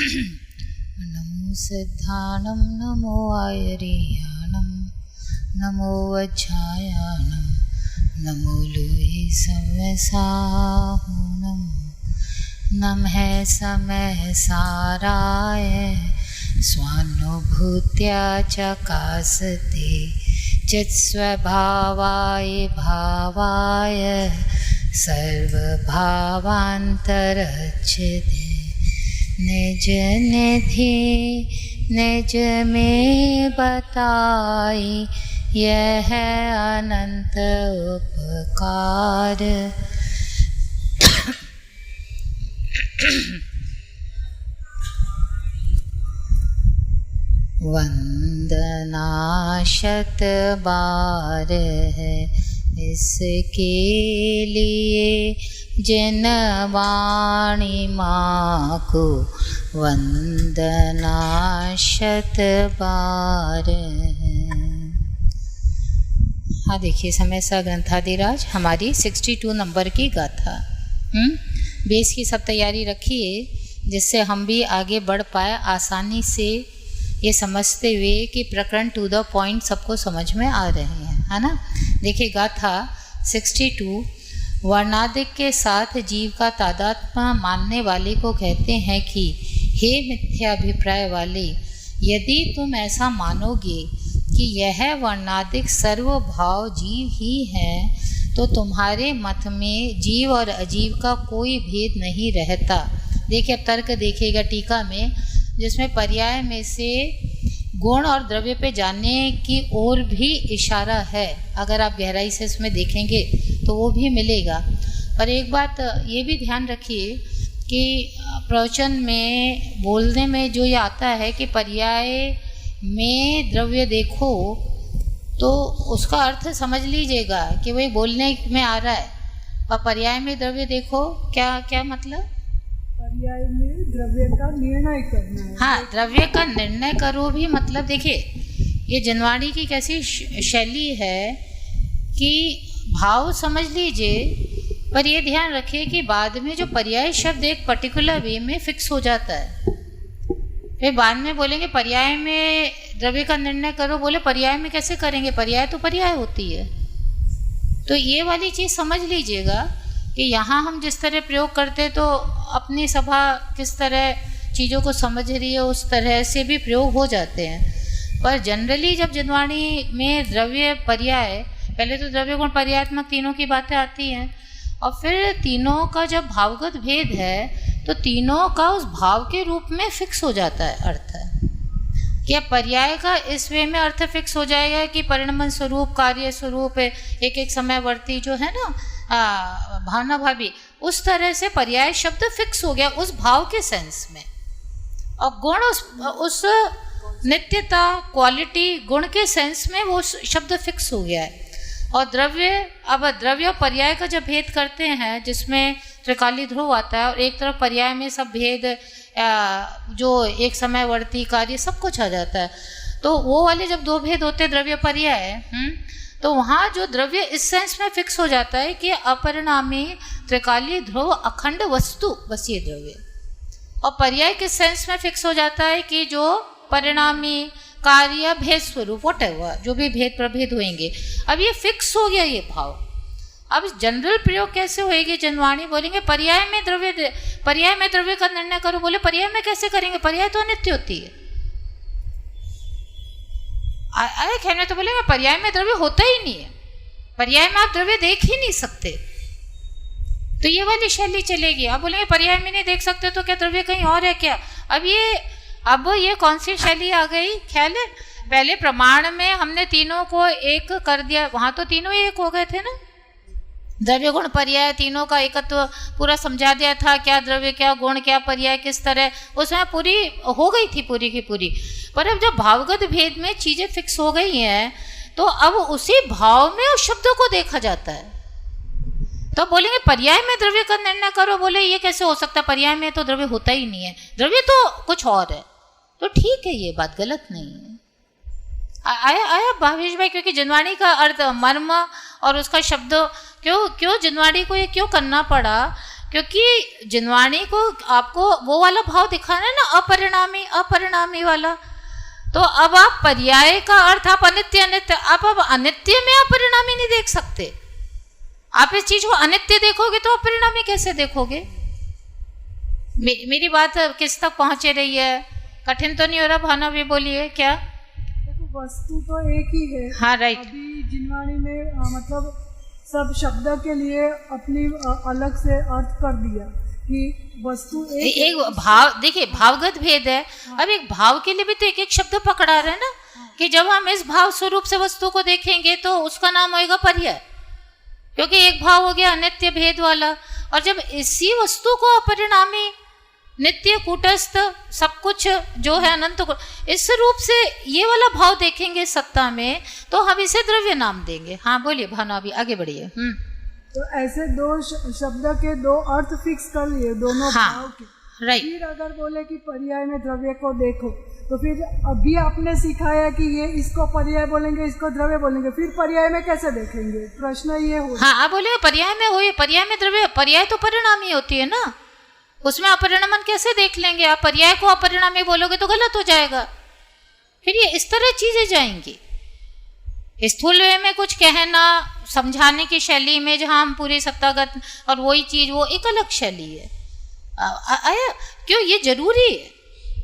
नमो सिद्धाणं नमो आयर्याणं नमो वज्रायाणं नमो लूहि संवसाहुणं नमः समय साराय स्वानुभूत्या चकासते चित्स्वभावाय भावाय सर्वभावान्तरच्यते निज निधि निज में बताई यह अनंत उपकार। वंदना शत बार है इसके लिए जिन वाणी माँ को वंदना शत बार है। हाँ देखिए, समय सा ग्रंथादिराज हमारी 62 नंबर की गाथा। बेस की सब तैयारी रखिए जिससे हम भी आगे बढ़ पाए आसानी से, ये समझते हुए कि प्रकरण टू द पॉइंट सबको समझ में आ रहे हैं, है ना। देखिए गाथा 62, वर्णादिक के साथ जीव का तादात्म्य मानने वाले को कहते हैं कि हे मिथ्याभिप्राय वाले, यदि तुम ऐसा मानोगे कि यह वर्णादिक सर्वभाव जीव ही है तो तुम्हारे मत में जीव और अजीव का कोई भेद नहीं रहता। देखिए अब तर्क देखिएगा टीका में, जिसमें पर्याय में से गुण और द्रव्य पे जाने की ओर भी इशारा है। अगर आप गहराई से इसमें देखेंगे तो वो भी मिलेगा। पर एक बात ये भी ध्यान रखिए कि प्रवचन में बोलने में जो ये आता है कि पर्याय में द्रव्य देखो, तो उसका अर्थ समझ लीजिएगा कि वही बोलने में आ रहा है। और पर्याय में द्रव्य देखो क्या क्या मतलब? पर्याय में द्रव्य का निर्णय करना है। हाँ, द्रव्य का निर्णय करो भी मतलब, देखिए ये जनवाणी की कैसी शैली है कि भाव समझ लीजिए, पर ये ध्यान रखिए कि बाद में जो पर्याय शब्द एक पर्टिकुलर वे में फिक्स हो जाता है। फिर बाद में बोलेंगे पर्याय में द्रव्य का निर्णय करो, बोले पर्याय में कैसे करेंगे, पर्याय तो पर्याय होती है। तो ये वाली चीज़ समझ लीजिएगा कि यहाँ हम जिस तरह प्रयोग करते तो अपनी सभा किस तरह चीज़ों को समझ रही है उस तरह से भी प्रयोग हो जाते हैं। पर जनरली जब जनवाणी में द्रव्य पर्याय, पहले तो द्रव्य गुण पर्यायात्मक तीनों की बातें आती हैं, और फिर तीनों का जब भावगत भेद है तो तीनों का उस भाव के रूप में फिक्स हो जाता है अर्थ। क्या पर्याय का इस वे में अर्थ फिक्स हो जाएगा कि परिणमन स्वरूप, कार्य स्वरूप, एक एक समयवर्ती जो है ना भावना भावी, उस तरह से पर्याय शब्द फिक्स हो गया उस भाव के सेंस में, और गुण उस नित्यता, क्वालिटी, गुण के सेंस में वो शब्द फिक्स हो गया है। और द्रव्य, अब द्रव्य और पर्याय का जब भेद करते हैं जिसमें त्रिकाली ध्रुव आता है और एक तरफ पर्याय में सब भेद जो एक समयवर्ती कार्य सब कुछ आ जाता है, तो वो वाले जब दो भेद होते हैं द्रव्य पर्याय, तो वहाँ जो द्रव्य इस सेंस में फिक्स हो जाता है कि अपरिणामी त्रिकाली ध्रुव अखंड वस्तु, बस ये द्रव्य। और पर्याय किस सेंस में फिक्स हो जाता है कि जो परिणामी कार्य भेद स्वरूप, व्हाटएवर जो भी भेद प्रभेद होंगे, अब ये फिक्स हो गया ये भाव। अब जनरल प्रयोग कैसे होएगी, जनवाणी बोलेंगे पर्याय में द्रव्य का निर्णय करो, बोले पर्याय में कैसे करेंगे, पर्याय तो अनित्य होती है। अरे कहने तो बोलेंगे पर्याय में द्रव्य होता ही नहीं है, पर्याय में आप द्रव्य देख ही नहीं सकते, तो ये वाली शैली चलेगी। आप बोलेंगे पर्याय में नहीं देख सकते तो क्या द्रव्य कहीं और है क्या? अब ये कौन सी शैली आ गई ख्याल है? पहले प्रमाण में हमने तीनों को एक कर दिया, वहां तो तीनों ही एक हो गए थे ना, द्रव्य गुण पर्याय तीनों का एकत्व पूरा समझा दिया था, क्या द्रव्य क्या गुण क्या पर्याय किस तरह, उसमें पूरी हो गई थी पूरी की पूरी। पर अब जब भावगत भेद में चीजें फिक्स हो गई हैं तो अब उसी भाव में उस शब्दों को देखा जाता है। तो बोलेंगे पर्याय में द्रव्य का निर्णय करो, बोले ये कैसे हो सकता, पर्याय में तो द्रव्य होता ही नहीं है, द्रव्य तो कुछ और है। तो ठीक है, ये बात गलत नहीं है। आया भावेश भाई, क्योंकि जनवाणी का अर्थ मर्म और उसका शब्द क्यों जनवाणी को ये क्यों करना पड़ा, क्योंकि जिनवाणी को आपको वो वाला भाव दिखाना है ना, अपरिणामी अपरिणामी वाला। तो अब आप पर्याय का अर्थ आप अनित्य अनित्य, आप अब अनित्य में अपरिणामी नहीं देख सकते। आप इस चीज को अनित्य देखोगे तो अपरिणामी कैसे देखोगे? मेरी बात किस तक पहुंचे रही है? कठिन तो नहीं हो रहा? भावना भी बोलिए क्या? देखो वस्तु तो एक ही है। हाँ राइट। अभी जिनवाणी में मतलब सब शब्द के लिए अपनी अलग से अर्थ कर दिया कि वस्तु एक भाव, देखिए भावगत भेद है। अब एक भाव के लिए भी तो एक एक शब्द पकड़ा रहे हैं ना, कि जब हम इस भाव स्वरूप से वस्तु को देखेंगे तो उसका नाम होगा पर्याय, क्योंकि एक भाव हो गया अनित्य भेद वाला। और जब इसी वस्तु को अपरिणामी नित्य कूटस्थ सब कुछ जो है अनंत को इस रूप से ये वाला भाव देखेंगे सत्ता में, तो हम इसे द्रव्य नाम देंगे। हाँ बोलिए भावना, अभी आगे बढ़िए। तो ऐसे दो शब्द के दो अर्थ फिक्स कर लिए दोनों भाव के। राइट। फिर अगर बोले कि पर्याय में द्रव्य को देखो, तो फिर अभी आपने सिखाया कि ये इसको पर्याय बोलेंगे, इसको द्रव्य बोलेंगे, फिर पर्याय में कैसे देखेंगे? प्रश्न ये हो। हाँ आप बोले पर्याय में हो, पर्याय में द्रव्य, पर्याय तो परिणामी होती है ना, उसमें अपरिणामन कैसे देख लेंगे? आप पर्याय को अपरिणामी बोलोगे तो गलत हो जाएगा। फिर ये इस तरह चीजें जाएंगी। स्थूल वे में कुछ कहना, समझाने की शैली में जहाँ हम पूरी सत्तागत और वही चीज वो एक अलग शैली है। आया क्यों ये जरूरी है?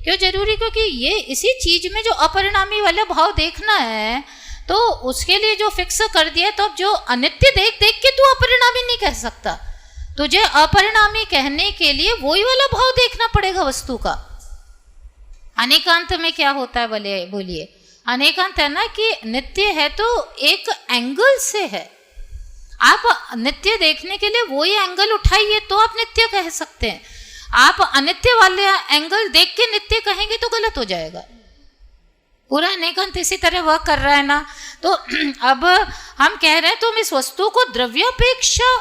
क्यों जरूरी? क्योंकि ये इसी चीज में जो अपरिणामी वाला भाव देखना है, तो उसके लिए जो फिक्स कर दिया, तो अब जो अनित्य देख देख के तू अपरिणामी नहीं कह सकता, तुझे अपरिणामी कहने के लिए वही वाला भाव देखना पड़ेगा वस्तु का। अनेकांत में क्या होता है बोलिए? अनेकांत है ना कि नित्य है तो एक एंगल से है। आप नित्य देखने के लिए वही एंगल उठाइए तो आप नित्य कह सकते हैं। आप अनित्य वाले एंगल देख के नित्य कहेंगे तो गलत हो जाएगा। पूरा अनेकांत इसी तरह वर्क कर रहा है ना। तो अब हम कह रहे हैं तुम इस वस्तु को द्रव्यापेक्षा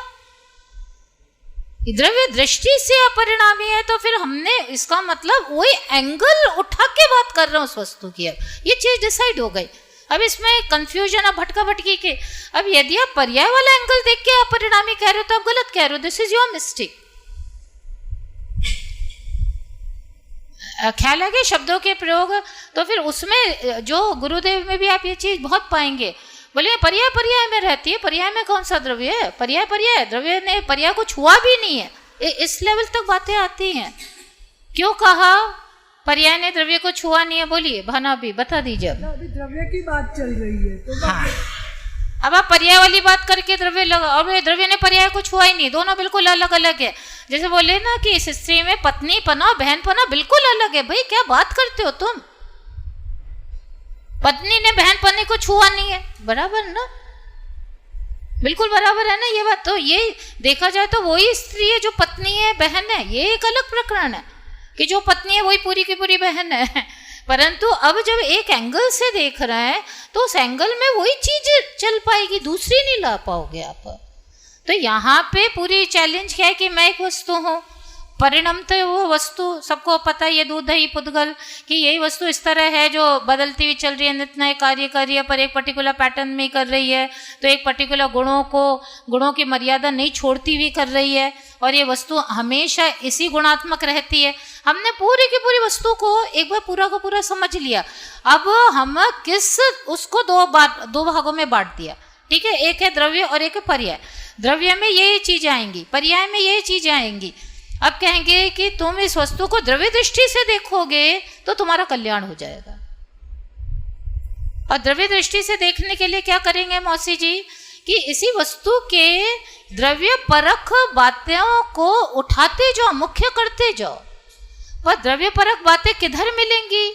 द्रव्य दृष्टि से अपरिणामी है, तो फिर हमने इसका मतलब वही एंगल उठा के बात कर रहे हैं उस वस्तु की। अब ये चीज डिसाइड हो गई। अब इसमें कंफ्यूजन, अब भटका भटकी के, अब यदि आप पर्याय वाला एंगल देख के अपरिणामी कह रहे हो तो आप गलत कह रहे हो। This is your mistake. ख्याल है कि शब्दों के प्रयोग, तो फिर उसमें जो गुरुदेव में भी आप ये चीज बहुत पाएंगे। बोले पर्याय पर्याय में रहती है, पर्याय में कौन सा द्रव्य है? पर्याय पर्याय, द्रव्य ने पर्याय को छुआ भी नहीं है। इस लेवल तक बातें आती हैं। क्यों कहा पर्याय ने द्रव्य को छुआ नहीं है? बोलिए भाना, भी बता दीजिए। अभी द्रव्य की बात चल रही है तो हाँ, अब आप पर्याय वाली बात करके द्रव्य लगा, और द्रव्य ने पर्याय को छुआ ही नहीं। दोनों बिल्कुल अलग अलग है। जैसे बोले ना कि इस स्त्री में पत्नी पना बहन पना बिल्कुल अलग है। भाई क्या बात करते हो तुम? पत्नी ने बहन पने को छुआ नहीं है, बराबर ना? बिल्कुल बराबर है ना ये बात। तो ये देखा जाए तो वही स्त्री है जो पत्नी है, बहन है। ये एक अलग प्रकरण है कि जो पत्नी है वही पूरी की पूरी बहन है। परंतु अब जब एक एंगल से देख रहे हैं तो उस एंगल में वही चीज चल पाएगी, दूसरी नहीं ला पाओगे आप। तो यहाँ पे पूरी चैलेंज क्या है कि मैं एक वस्तु हूँ, परिणमते वो वस्तु सबको पता है, ये दूध दही पुद्गल, कि यही वस्तु इस तरह है जो बदलती हुई चल रही है, नित्य नए कार्य कर रही है, पर एक पर्टिकुलर पैटर्न में कर रही है। तो एक पर्टिकुलर गुणों की मर्यादा नहीं छोड़ती हुई कर रही है, और ये वस्तु हमेशा इसी गुणात्मक रहती है। हमने पूरी की पूरी वस्तु को एक बार पूरा का पूरा समझ लिया। अब हम उसको दो भागों में बांट दिया। ठीक है, एक है द्रव्य और एक है पर्याय। द्रव्य में ये चीजें आएंगी, पर्याय में ये चीजें आएंगी। अब कहेंगे कि तुम इस वस्तु को द्रव्य दृष्टि से देखोगे तो तुम्हारा कल्याण हो जाएगा। और द्रव्य दृष्टि से देखने के लिए क्या करेंगे मौसी जी, कि इसी वस्तु के द्रव्य परख बातों को उठाते जाओ, मुख्य करते जाओ। वह द्रव्य परख बातें किधर मिलेंगी?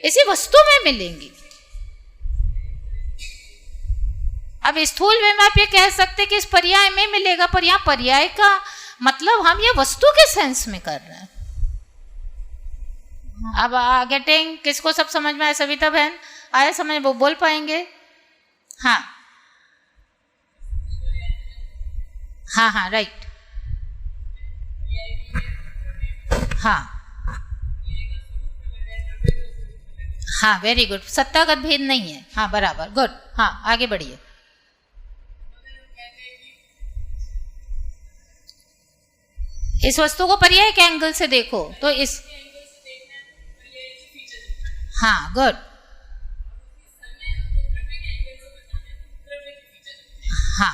इसी वस्तु में मिलेंगी। अब स्थूल में आप ये कह सकते कि इस पर्याय में मिलेगा, पर यहाँ पर्याय का मतलब हम ये वस्तु के सेंस में कर रहे हैं। अब गेटिंग किसको सब समझ में आया? सविता बहन आया समझ? वो बोल पाएंगे? हाँ हाँ हाँ राइट। हाँ हाँ वेरी गुड। सत्तागत भेद नहीं है। हाँ बराबर, गुड। हाँ आगे बढ़िए। इस वस्तु को पर्याय के एंगल से देखो तो इस, हाँ गुड, हाँ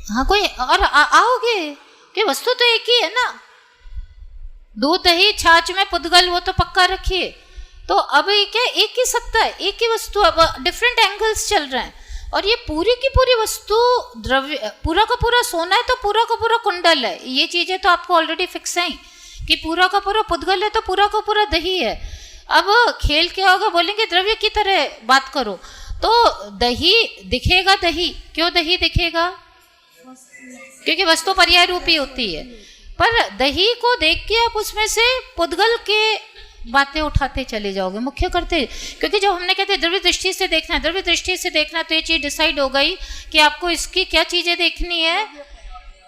हाँ कोई और आओगे कि वस्तु तो एक ही है ना, दूध दही छाछ में पुद्गल वो तो पक्का रखिए। तो अब ये क्या, एक ही सत्ता है, एक ही वस्तु, अब डिफरेंट एंगल्स चल रहे हैं। और ये पूरी की पूरी वस्तु द्रव्य, पूरा का पूरा सोना है तो पूरा का पूरा कुंडल है, ये चीजें तो आपको ऑलरेडी फिक्स हैं कि पूरा का पूरा पुद्गल है तो पूरा का पूरा दही है। अब खेल क्या होगा, बोलेंगे द्रव्य की तरह बात करो, तो दही दिखेगा, दही क्यों दही दिखेगा, क्योंकि वस्तु पर्याय रूपी होती है। पर दही को देख के आप उसमें से पुद्गल के बातें उठाते चले जाओगे, मुख्य करते, क्योंकि जब हमने कहते द्रव्य दृष्टि से देखना है, द्रव्य दृष्टि से देखना, तो ये चीज डिसाइड हो गई कि आपको इसकी क्या चीजें देखनी है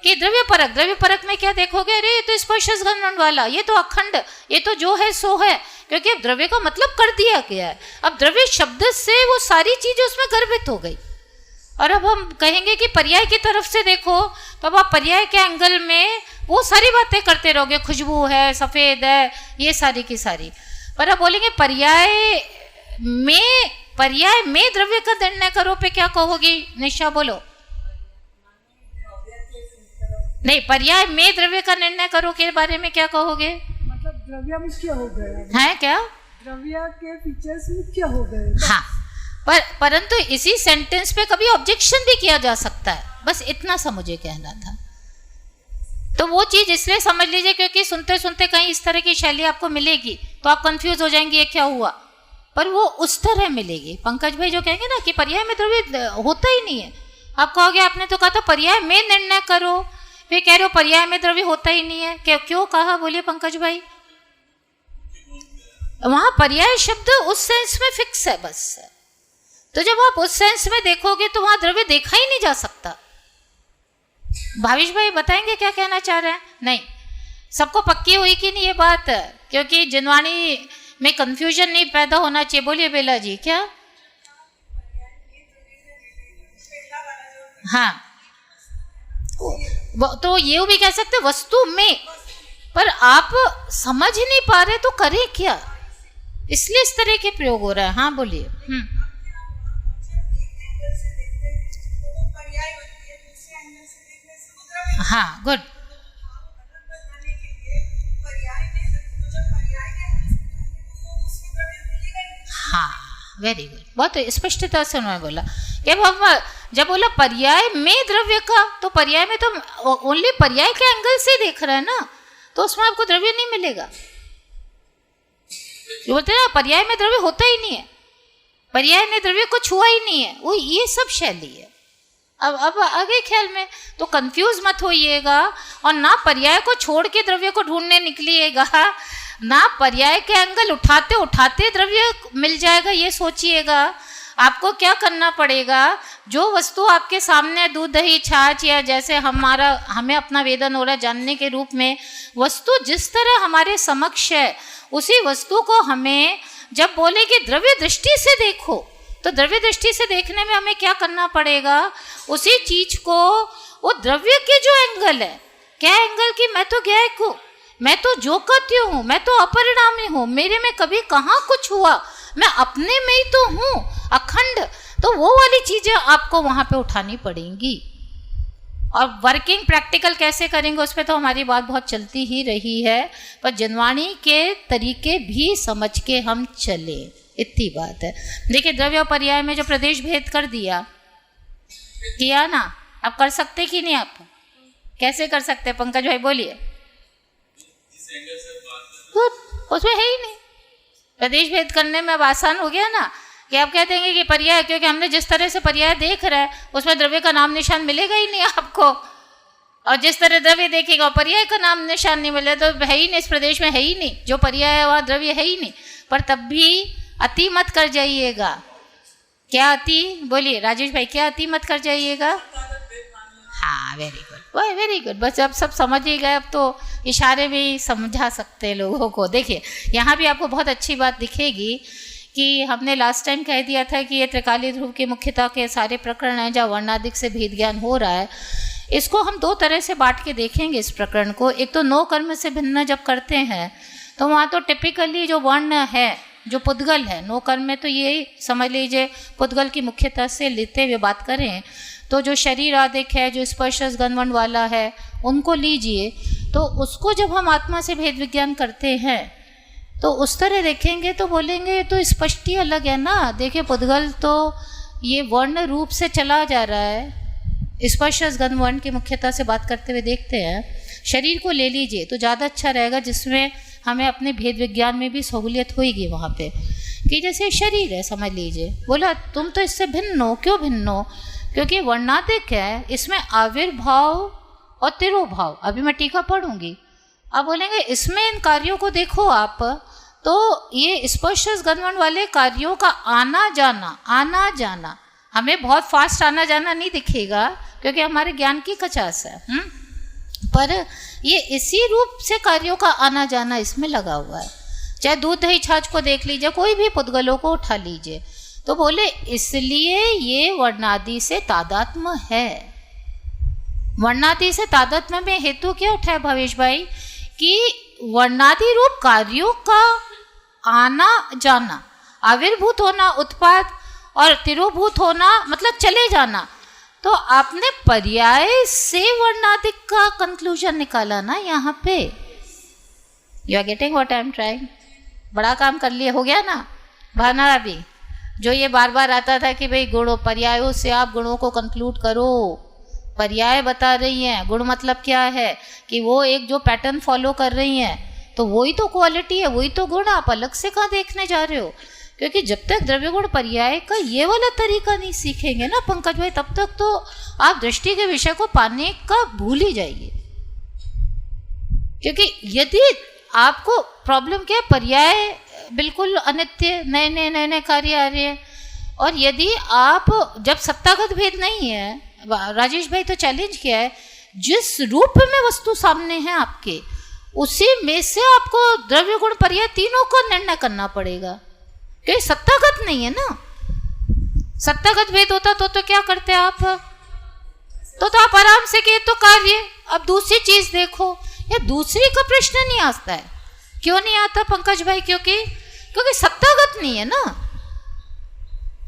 कि द्रव्य परक। द्रव्य परक में क्या देखोगे, अरे ये तो स्पर्श गंध वाला, ये तो अखंड, ये तो जो है सो है, क्योंकि अब द्रव्य का मतलब कर दिया गया है। अब द्रव्य शब्द से वो सारी चीजें उसमें गर्भित हो गई। और अब हम कहेंगे कि पर्याय की तरफ से देखो, तो अब आप पर्याय के एंगल में वो सारी बातें करते रहोगे, खुशबू है, सफेद है, ये सारी की सारी। पर अब बोलेंगे पर्याय में द्रव्य का निर्णय करो पे क्या कहोगी निशा, बोलो। नहीं, पर्याय में द्रव्य का निर्णय करो के बारे में क्या कहोगे, मतलब द्रव्य मुख्य हो गए है क्या, द्रव्य के फीचर्स मुख्य हो गए। हाँ, परंतु इसी सेंटेंस पे कभी ऑब्जेक्शन भी किया जा सकता है, बस इतना सा मुझे कहना था। तो वो चीज इसलिए समझ लीजिए क्योंकि सुनते सुनते कहीं इस तरह की शैली आपको मिलेगी तो आप कंफ्यूज हो जाएंगे ये क्या हुआ, पर वो उस तरह मिलेगी। पंकज भाई जो कहेंगे ना कि पर्याय में द्रव्य होता ही नहीं है, आप कहोगे आपने तो कहा था पर्याय में निर्णय करो, फिर कह रहे हो पर्याय में द्रव्य होता ही नहीं है, क्यों कहा, बोलिए पंकज भाई। वहां पर्याय शब्द उस सेंस में फिक्स है बस, तो जब आप उस सेंस में देखोगे तो वहां द्रव्य देखा ही नहीं जा सकता। भाविश भाई बताएंगे क्या कहना चाह रहे हैं, नहीं सबको पक्की हुई कि नहीं ये बात, क्योंकि जिनवाणी में कंफ्यूजन नहीं पैदा होना चाहिए। बोलिए बेला जी, क्या, हाँ तो ये भी कह सकते वस्तु में, पर आप समझ ही नहीं पा रहे तो करें क्या, इसलिए इस तरह के प्रयोग हो रहा है। हाँ बोलिए। हाँ गुड, हाँ वेरी गुड, बहुत स्पष्टता से उन्होंने बोला कि हम जब बोला पर्याय में द्रव्य का, तो पर्याय में तो ओनली पर्याय के एंगल से देख रहे हैं ना, तो उसमें आपको द्रव्य नहीं मिलेगा। जो बोलते हैं ना पर्याय में द्रव्य होता ही नहीं है, पर्याय ने द्रव्य को छुआ ही नहीं है, वो ये सब शैली है। अब आगे ख्याल में तो कंफ्यूज मत होइएगा, और ना पर्याय को छोड़ के द्रव्य को ढूंढने निकलिएगा, ना पर्याय के एंगल उठाते उठाते द्रव्य मिल जाएगा ये सोचिएगा। आपको क्या करना पड़ेगा, जो वस्तु आपके सामने दूध दही छाछ या जैसे हमें अपना वेदन हो रहा है जानने के रूप में, वस्तु जिस तरह हमारे समक्ष है उसी वस्तु को हमें जब बोले कि द्रव्य दृष्टि से देखो, तो द्रव्य दृष्टि से देखने में हमें क्या करना पड़ेगा, उसी चीज को वो द्रव्य के जो एंगल है, क्या एंगल की मैं तो ज्ञायक हूँ, मैं तो जो कहती हूँ, मैं तो अपरिणामी हूँ, मेरे में कभी कहाँ कुछ हुआ, मैं अपने में ही तो हूँ अखंड, तो वो वाली चीजें आपको वहां पे उठानी पड़ेंगी। और वर्किंग प्रैक्टिकल कैसे करेंगे उस पर तो हमारी बात बहुत चलती ही रही है, पर जिनवाणी के तरीके भी समझ के हम चले, इतनी बात है। देखिए द्रव्य और पर्याय में जो प्रदेश भेद कर दिया किया ना, आप कर सकते कि नहीं, आप कैसे कर सकते हैं पंकज भाई बोलिए। तो उसमें है ही नहीं, प्रदेश भेद करने में अब आसान हो गया ना कि आप कहते हैं कि पर्याय, क्योंकि हमने जिस तरह से पर्याय देख रहे हैं उसमें द्रव्य का नाम निशान मिलेगा ही नहीं आपको, और जिस तरह द्रव्य देखेगा पर्याय का नाम निशान नहीं मिलेगा, तो है ही नहीं, इस प्रदेश में है ही नहीं, जो पर्याय है वहाँ द्रव्य है ही नहीं। पर तब भी अति मत कर जाइएगा। क्या अति, बोलिए राजेश भाई, क्या अति मत कर जाइएगा। हाँ वेरी गुड, वेरी गुड, बस अब सब समझ ही गए, अब तो इशारे भी समझा सकते हैं लोगों को। देखिए यहाँ भी आपको बहुत अच्छी बात दिखेगी कि हमने लास्ट टाइम कह दिया था कि ये त्रिकाली ध्रुव की मुख्यता के सारे प्रकरण हैं जहाँ वर्णादिक से भेद ज्ञान हो रहा है। इसको हम दो तरह से बांट के देखेंगे इस प्रकरण को। एक तो नो कर्म से भिन्न जब करते हैं तो वहाँ तो टिपिकली जो वर्ण है, जो पुद्गल है, नो कर्म में तो ये समझ लीजिए पुद्गल की मुख्यता से लेते हुए बात करें तो जो शरीर आदिक है, जो स्पर्श गण वर्ण वाला है, उनको लीजिए। तो उसको जब हम आत्मा से भेद विज्ञान करते हैं तो उस तरह देखेंगे तो बोलेंगे ये तो स्पष्टी अलग है ना। देखिए पुद्गल तो ये वर्ण रूप से चला जा रहा है, स्पर्श गण वर्ण की मुख्यता से बात करते हुए देखते हैं। शरीर को ले लीजिए तो ज़्यादा अच्छा रहेगा, जिसमें हमें अपने भेद विज्ञान में भी सहूलियत होगी वहाँ पे। कि जैसे शरीर है समझ लीजिए, बोला तुम तो इससे भिन्न हो। क्यों भिन्न हो? क्योंकि वर्णादिक है, इसमें आविर्भाव और तिरोभाव, अभी मैं टीका पढ़ूंगी। अब बोलेंगे इसमें इन कार्यों को देखो आप, तो ये स्पर्श गणवर्ण वाले कार्यों का आना जाना हमें बहुत फास्ट आना जाना नहीं दिखेगा क्योंकि हमारे ज्ञान की कचास है। पर ये इसी रूप से कार्यों का आना जाना इसमें लगा हुआ है। चाहे दूध दही छाछ को देख लीजिए, कोई भी पुद्गलों को उठा लीजिए, तो बोले इसलिए ये वर्णादि से तादात्म्य है। वर्णादि से तादात्म्य में हेतु क्या उठाए भावेश भाई? कि वर्णादि रूप कार्यों का आना जाना, आविर्भूत होना उत्पाद और तिरोभूत होना मतलब चले जाना। तो आपने पर्याय से वर्णादिक का कंक्लूजन निकाला ना यहाँ पे। You are getting what I am trying? बड़ा काम कर लिए, हो गया ना भावना? अभी जो ये बार बार आता था कि भाई गुणों पर्यायों से आप गुणों को कंक्लूड करो, पर्याय बता रही हैं। गुण मतलब क्या है कि वो एक जो पैटर्न फॉलो कर रही हैं, तो वही तो क्वालिटी है, वही तो गुण। आप अलग से कहाँ देखने जा रहे हो? क्योंकि जब तक द्रव्य गुण पर्याय का ये वाला तरीका नहीं सीखेंगे ना पंकज भाई, तब तक तो आप दृष्टि के विषय को पाने का भूल ही जाइए। क्योंकि यदि आपको प्रॉब्लम क्या है, पर्याय बिल्कुल अनित्य, नए नए कार्य आ रहे हैं। और यदि आप जब सत्तागत भेद नहीं है, राजेश भाई तो चैलेंज किया है, जिस रूप में वस्तु सामने है आपके, उसी में से आपको द्रव्य गुण पर्याय तीनों का निर्णय करना पड़ेगा। क्योंकि सत्तागत नहीं है ना। सत्तागत भेद होता तो क्या करते आप? तो आप आराम से किए तो कार्य। अब दूसरी चीज देखो, या दूसरी का प्रश्न नहीं आता है। क्यों नहीं आता पंकज भाई? क्योंकि सत्तागत नहीं है ना।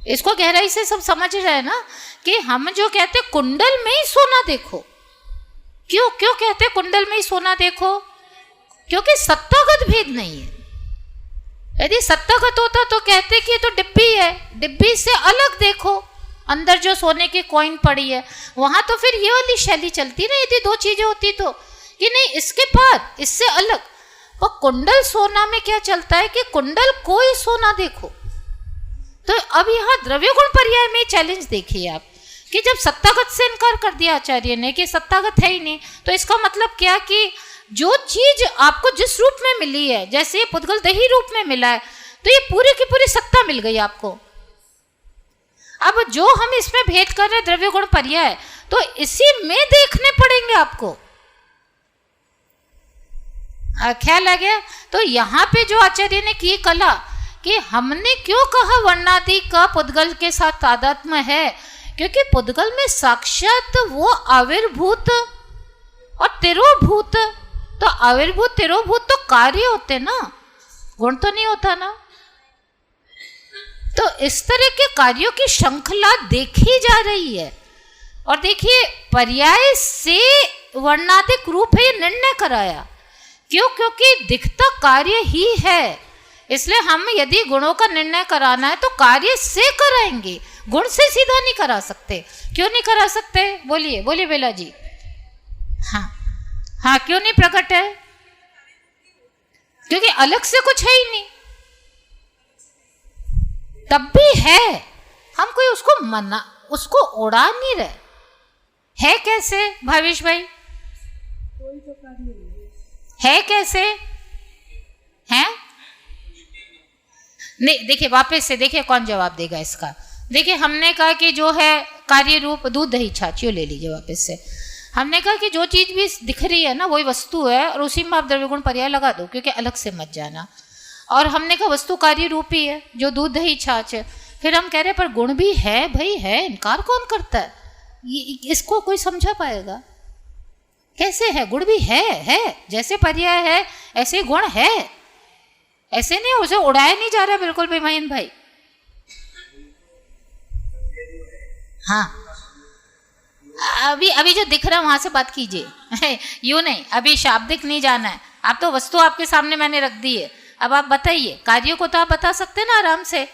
इसको गहराई से सब समझ रहे हैं ना कि हम जो कहते कुंडल में ही सोना देखो। क्यों कहते कुंडल में ही सोना देखो? क्योंकि सत्तागत भेद नहीं है। यदि सत्तागत होता तो कहते कि ये तो डिब्बी है, डिब्बी से अलग देखो, अंदर जो सोने की कॉइन पड़ी है। वहां तो फिर ये वाली शैली चलती ना, यदि दो चीजें होती तो कि नहीं इसके बाद इससे अलग। और कुंडल सोना में क्या चलता है कि कुंडल कोई सोना देखो। तो अब यहाँ द्रव्य गुण पर्याय में चैलेंज देखिए आप कि जब सत्तागत से इनकार कर दिया आचार्य ने कि सत्तागत है ही नहीं, तो इसका मतलब क्या कि जो चीज आपको जिस रूप में मिली है, जैसे ये पुद्गल दही रूप में मिला है, तो ये पूरी की पूरी सत्ता मिल गई आपको। अब जो हम इसमें भेद कर रहे हैं द्रव्य गुण पर्याय, तो इसी में देखने पड़ेंगे आपको। ख्याल आ गया? तो यहाँ पे जो आचार्य ने की कला कि हमने क्यों कहा वर्णादि का पुद्गल के साथ तादात्म्य है, क्योंकि पुद्गल में साक्षात वो आविर्भूत और तिरोभूत, तो आविर्भूत तिरोभूत तो कार्य होते ना, गुण तो नहीं होता ना। तो इस तरह के कार्यों की श्रृंखला देखी जा रही है। और देखिए पर्याय से वर्णादिक रूप है ये निर्णय कराया। क्योंकि दिखता कार्य ही है, इसलिए हम यदि गुणों का निर्णय कराना है तो कार्य से कराएंगे, गुण से सीधा नहीं करा सकते। क्यों नहीं करा सकते? बोलिए बेला जी। हाँ क्यों नहीं प्रकट है? क्योंकि अलग से कुछ है ही नहीं। तब भी है, हम कोई उसको उड़ा नहीं रहे। है कैसे भावेश भाई? कोई तो कार्य है कैसे? हैं? नहीं, देखिए वापस से देखिए कौन जवाब देगा इसका। देखिए हमने कहा कि जो है कार्य रूप दूध दही छाछ, यो ले लीजिए वापस से। हमने कहा कि जो चीज भी दिख रही है ना वही वस्तु है, और उसी में आप द्रव्य गुण पर्याय लगा दो, क्योंकि अलग से मत जाना। और हमने कहा वस्तु कार्य रूपी है जो दूध दही छाछ है। फिर हम कह रहे पर गुण भी है भाई, है, इनकार कौन करता है? इसको कोई समझा पाएगा? कैसे है? गुण भी है, जैसे पर्याय है ऐसे गुण है, ऐसे नहीं, उसे उड़ाया नहीं जा रहा बिल्कुल भी महीन भाई। हाँ, अभी जो दिख रहा है वहां से बात कीजिए यूं नहीं, अभी शाब्दिक नहीं जाना है। आप तो वस्तु आपके सामने मैंने रख दी है, अब आप बताइए। कार्यों को तो आप बता सकते हैं ना आराम से,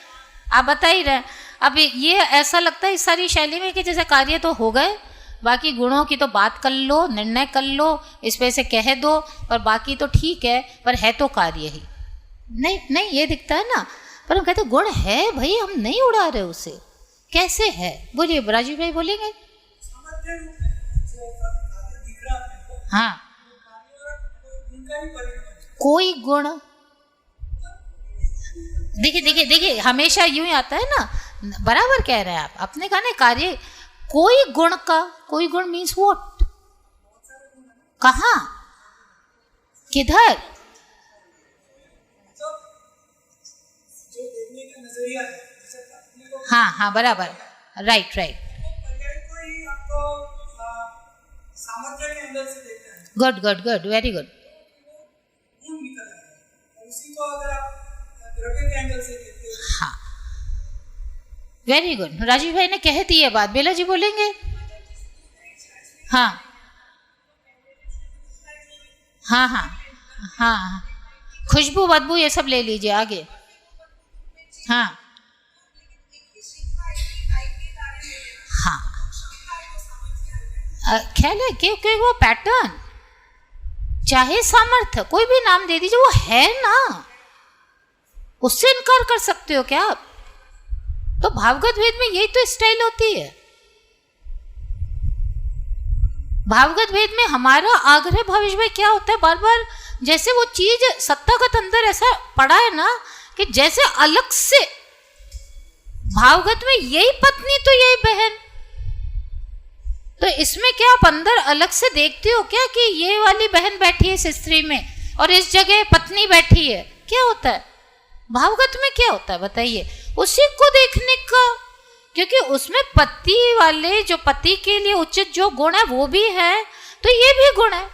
आप बता ही रहे। अब ये ऐसा लगता है इस सारी शैली में कि जैसे कार्य तो हो गए, बाकी गुणों की तो बात कर लो, निर्णय कर लो, इस पे से कह दो, और बाकी तो ठीक है, पर है तो कार्य ही नहीं, ये दिखता है ना। पर हम कहते गुण है भाई, हम नहीं उड़ा रहे उसे। कैसे है? बोलिए राजीव भाई, बोलेंगे। हाँ, कोई गुण, देखिए हमेशा यूं ही आता है ना, बराबर कह रहे हैं आप। आपने कहा ना कार्य कोई गुण का, कोई गुण मीन्स व्हाट, कहाँ, किधर? हाँ, बराबर, राइट। Good, very good. हाँ, वेरी गुड। राजीव भाई ने कह दी है बात, बेला जी बोलेंगे। हाँ, खुशबू बदबू ये सब ले लीजिए आगे। हाँ, ख्याल है क्योंकि वो पैटर्न, चाहे सामर्थ्य, कोई भी नाम दे दीजिए, वो है ना, उससे इनकार कर सकते हो क्या आप? तो भावगत भेद में यही तो स्टाइल होती है। भावगत भेद में हमारा आग्रह भावेश भाई क्या होता है, बार बार जैसे वो चीज सत्तागत अंदर ऐसा पड़ा है ना, कि जैसे अलग से भावगत में यही पत्नी तो यही बहन, तो इसमें क्या आप अंदर अलग से देखते हो क्या कि ये वाली बहन बैठी है इस स्त्री में और इस जगह पत्नी बैठी है? क्या होता है भावगत में? क्या होता है बताइए? उसी को देखने का, क्योंकि उसमें पति वाले जो पति के लिए उचित जो गुण है वो भी है, तो ये भी गुण है।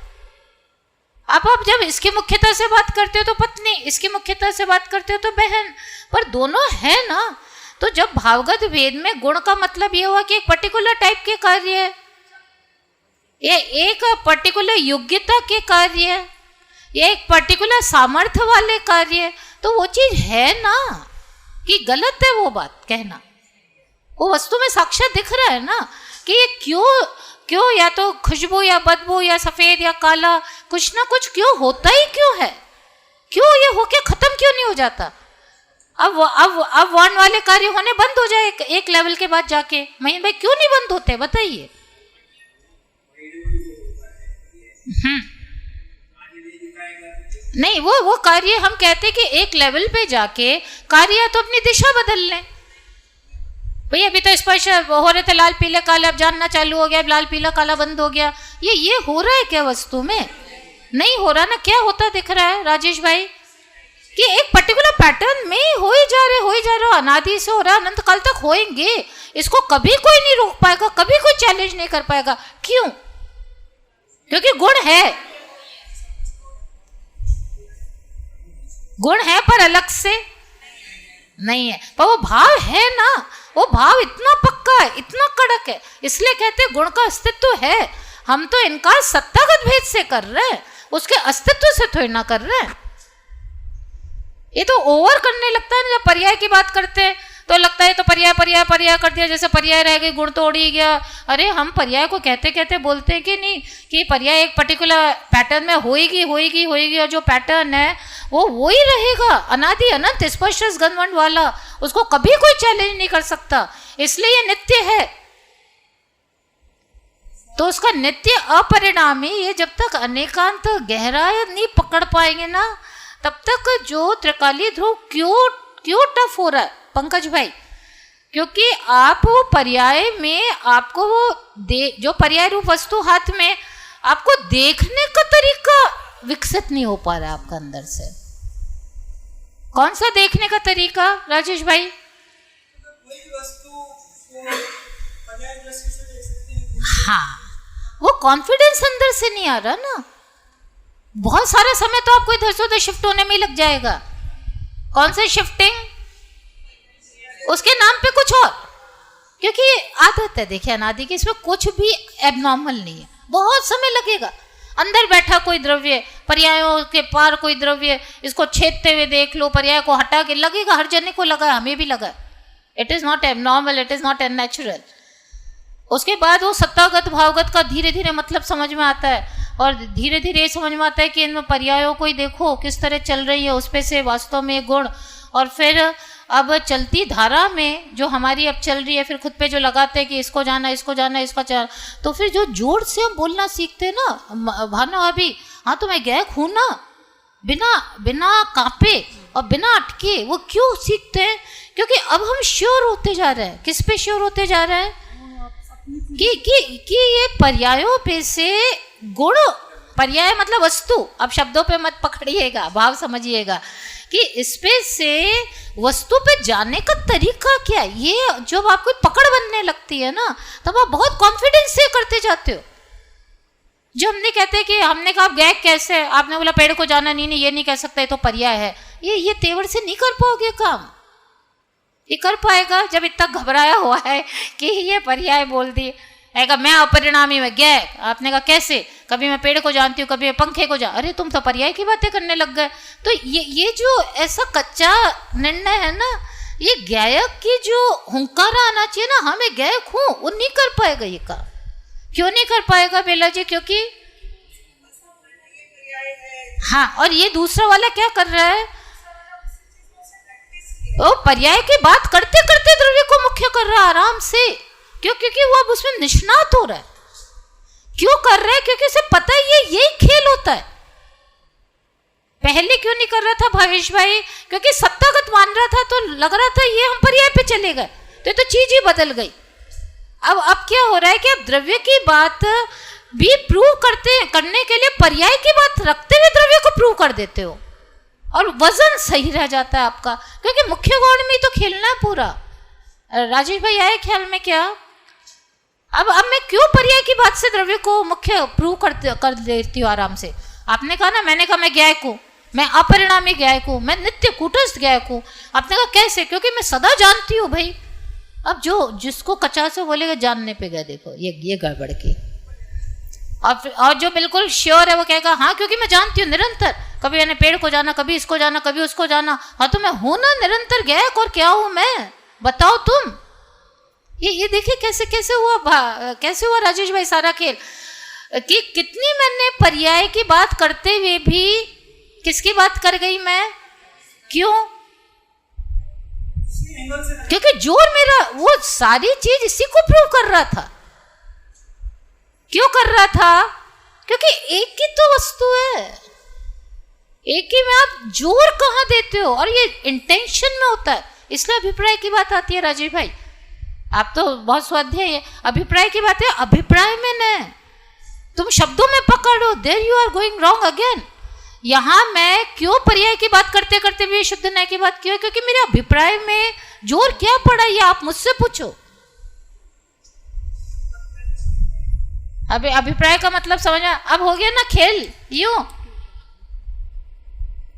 अब आप जब इसकी मुख्यता से बात करते हो तो पत्नी, इसकी मुख्यता से बात करते हो तो बहन, पर दोनों है ना। तो जब भावगत भेद में गुण का मतलब ये हुआ कि एक पर्टिकुलर टाइप के कार्य है, ये एक पर्टिकुलर योग्यता के कार्य है, ये एक पर्टिकुलर सामर्थ्य वाले कार्य है, तो वो चीज है ना कि गलत है वो बात कहना? वो वस्तु में साक्षात दिख रहा है ना कि ये क्यों या तो खुशबू या बदबू या सफेद या काला, कुछ ना कुछ क्यों होता ही क्यों है? क्यों ये होके खत्म क्यों नहीं हो जाता? अब वर्ण वाले कार्य होने बंद हो जाए एक लेवल के बाद जाके, महीन भाई क्यों नहीं बंद होते बताइए? नहीं, वो कार्य हम कहते कि एक लेवल पे जाके कार्य तो अपनी दिशा बदल लें। भाई अभी तो स्पर्श हो रहे थे लाल पीले काले, अब जानना चालू हो गया, लाल पीला काला बंद हो गया। ये हो रहा है क्या वस्तु में? नहीं हो रहा ना। क्या होता दिख रहा है राजेश भाई कि एक पर्टिकुलर पैटर्न में हो ही जा रहे, अनादि से हो रहा है, अनंत काल तक होएंगे। इसको कभी कोई नहीं रोक पाएगा, कभी कोई चैलेंज नहीं कर पाएगा। क्यों? क्योंकि गुण है पर अलग से नहीं है, पर वो भाव है ना। वो भाव इतना पक्का है, इतना कड़क है, इसलिए कहते हैं गुण का अस्तित्व है। हम तो इनकार सत्तागत भेद से कर रहे हैं, उसके अस्तित्व से थोड़ी ना कर रहे हैं। ये तो ओवर करने लगता है ना, जब पर्याय की बात करते हैं तो लगता है तो पर्याय कर दिया, जैसे पर्याय रह गई गुण तो उड़ ही गया। अरे हम पर्याय को कहते कहते बोलते हैं कि नहीं कि पर्याय एक पर्टिकुलर पैटर्न में होएगी, और जो पैटर्न है वो ही रहेगा, अनादि अनंत स्पर्श गंधवंड वाला, उसको कभी कोई चैलेंज नहीं कर सकता, इसलिए ये नित्य है। तो उसका नित्य अपरिणामी, ये जब तक अनेकांत गहराई नहीं पकड़ पाएंगे ना, तब तक जो त्रिकाली ध्रुव क्यों टफ हो रहा है पंकज भाई? क्योंकि आप वो पर्याय में आपको वो जो पर्याय रूप वस्तु हाथ में, आपको देखने का तरीका विकसित नहीं हो पा रहा है आपका अंदर से। कौन सा देखने का तरीका राजेश भाई? कोई भी वस्तु को पर्याय दृष्टि से देख सकते हैं। हाँ, वो कॉन्फिडेंस अंदर से नहीं आ रहा ना। बहुत सारा समय तो आपको इधर से उधर शिफ्ट होने में ही लग जाएगा। कौन सा शिफ्टिंग? उसके नाम पे कुछ और, क्योंकि ये आदत है। देखिए अनादि की, इसमें कुछ भी एबनॉर्मल नहीं है। बहुत समय लगेगा। अंदर बैठा कोई द्रव्य, पर्यायों के पार कोई द्रव्य, इसको छेदते हुए देख लो, पर्याय को हटा के लगेगा। हर जने को लगा, हमें भी लगा। It is not abnormal, it is not unnatural. उसके बाद वो सत्तागत भावगत का धीरे धीरे मतलब समझ में आता है, और धीरे धीरे ये समझ में आता है कि इन पर्यायों को ही देखो किस तरह चल रही है, उस पे से वास्तव में गुण। और फिर अब चलती धारा में जो हमारी अब चल रही है, फिर खुद पे जो लगाते हैं कि इसको जाना, इसको जाना, इसको जाना, तो फिर जो जोर से हम बोलना सीखते हैं ना भानु अभी, हाँ तो मैं गायक हूँ ना, बिना बिना कांपे और बिना अटके। वो क्यों सीखते हैं? क्योंकि अब हम श्योर होते जा रहे हैं। किस पे श्योर होते जा रहे हैं? कि ये पर्यायों पे से गुण, पर्याय मतलब वस्तु, अब शब्दों पे मत पकड़िएगा, भाव समझिएगा, कि इस पे से वस्तु पे जाने का तरीका क्या है। ये जब आपको पकड़ बनने लगती है ना, तब आप बहुत कॉन्फिडेंस से करते जाते हो। जो हमने कहते हैं कि हमने कहा गायक कैसे, आपने बोला पेड़ को जाना, नहीं ये नहीं कह सकते, तो पर्याय है। ये तेवर से नहीं कर पाओगे काम। ये कर पाएगा जब इतना घबराया हुआ है कि ये पर्याय बोल दिए। आएगा मैं अपरिणामी में गायक, आपने कहा कैसे, कभी मैं पेड़ को जानती हूँ, कभी मैं पंखे को अरे तुम तो पर्याय की बातें करने लग गए। तो ये जो ऐसा कच्चा निर्णय है ना, ये गायक की जो हुंकारा आना चाहिए ना, हाँ मैं गायक हूँ, वो नहीं कर पाएगा ये काम। क्यों नहीं कर पाएगा बेला जी? क्योंकि हाँ, और ये दूसरा वाला क्या कर रहा है, वो पर्याय की बात करते करते द्रव्य को मुख्य कर रहा है आराम से। क्यों? क्योंकि वो अब उसमें निष्णात हो रहा है। क्यों कर रहा है? क्योंकि उसे पता है यही खेल होता है। पहले क्यों नहीं कर रहा था भावेश भाई? क्योंकि सत्तागत मान रहा था, तो लग रहा था ये हम पर्याय पे चले गए, तो चीज ही बदल गई। अब क्या हो रहा है कि अब द्रव्य की बात भी प्रूव करने के लिए पर्याय की बात रखते हुए द्रव्य को प्रूव कर देते हो, और वजन सही रह जाता है आपका, क्योंकि मुख्य गौण में तो खेलना है पूरा। राजेश भाई आए ख्याल में क्या? अब मैं क्यों पर्याय की बात से द्रव्य को मुख्य प्रूव कर देती हूँ आराम से? आपने कहा ना, मैंने कहा मैं गायक हूँ, मैं अपरिणामी गायक हूँ, मैं नित्य कूटस्थ गायक हूँ। आपने कहा कैसे? क्योंकि मैं सदा जानती हूँ भाई। अब जिसको कच्चा से बोलेगा जानने पे गए, देखो ये गड़बड़ की। और जो बिल्कुल श्योर है वो कहेगा हाँ क्योंकि मैं जानती हूँ निरंतर, कभी मैंने पेड़ को जाना, कभी इसको जाना, कभी उसको जाना। हाँ तो मैं हूं ना निरंतर गायक, और क्या हूं मैं, बताओ तुम। ये देखिए कैसे हुआ राजेश भाई सारा खेल, कि कितनी मैंने पर्याय की बात करते हुए भी किसकी बात कर गई मैं? क्यों? क्योंकि जोर मेरा वो सारी चीज इसी को प्रूव कर रहा था। क्यों कर रहा था? क्योंकि एक ही तो वस्तु है, एक ही में आप जोर कहाँ देते हो, और ये इंटेंशन में होता है। इसलिए अभिप्राय की बात आती है राजेश भाई। आप तो बहुत स्वाध्याय है, अभिप्राय की बात है, अभिप्राय में न तुम शब्दों में पकड़ो, there you are going wrong again. यहां मैं क्यों पर्याय की बात करते करते भी शुद्ध न्याय की बात क्यों? क्योंकि मेरे अभिप्राय में जोर क्या पड़ा, ये आप मुझसे पूछो। अभिप्राय का मतलब समझ में अब हो गया ना खेल। यूं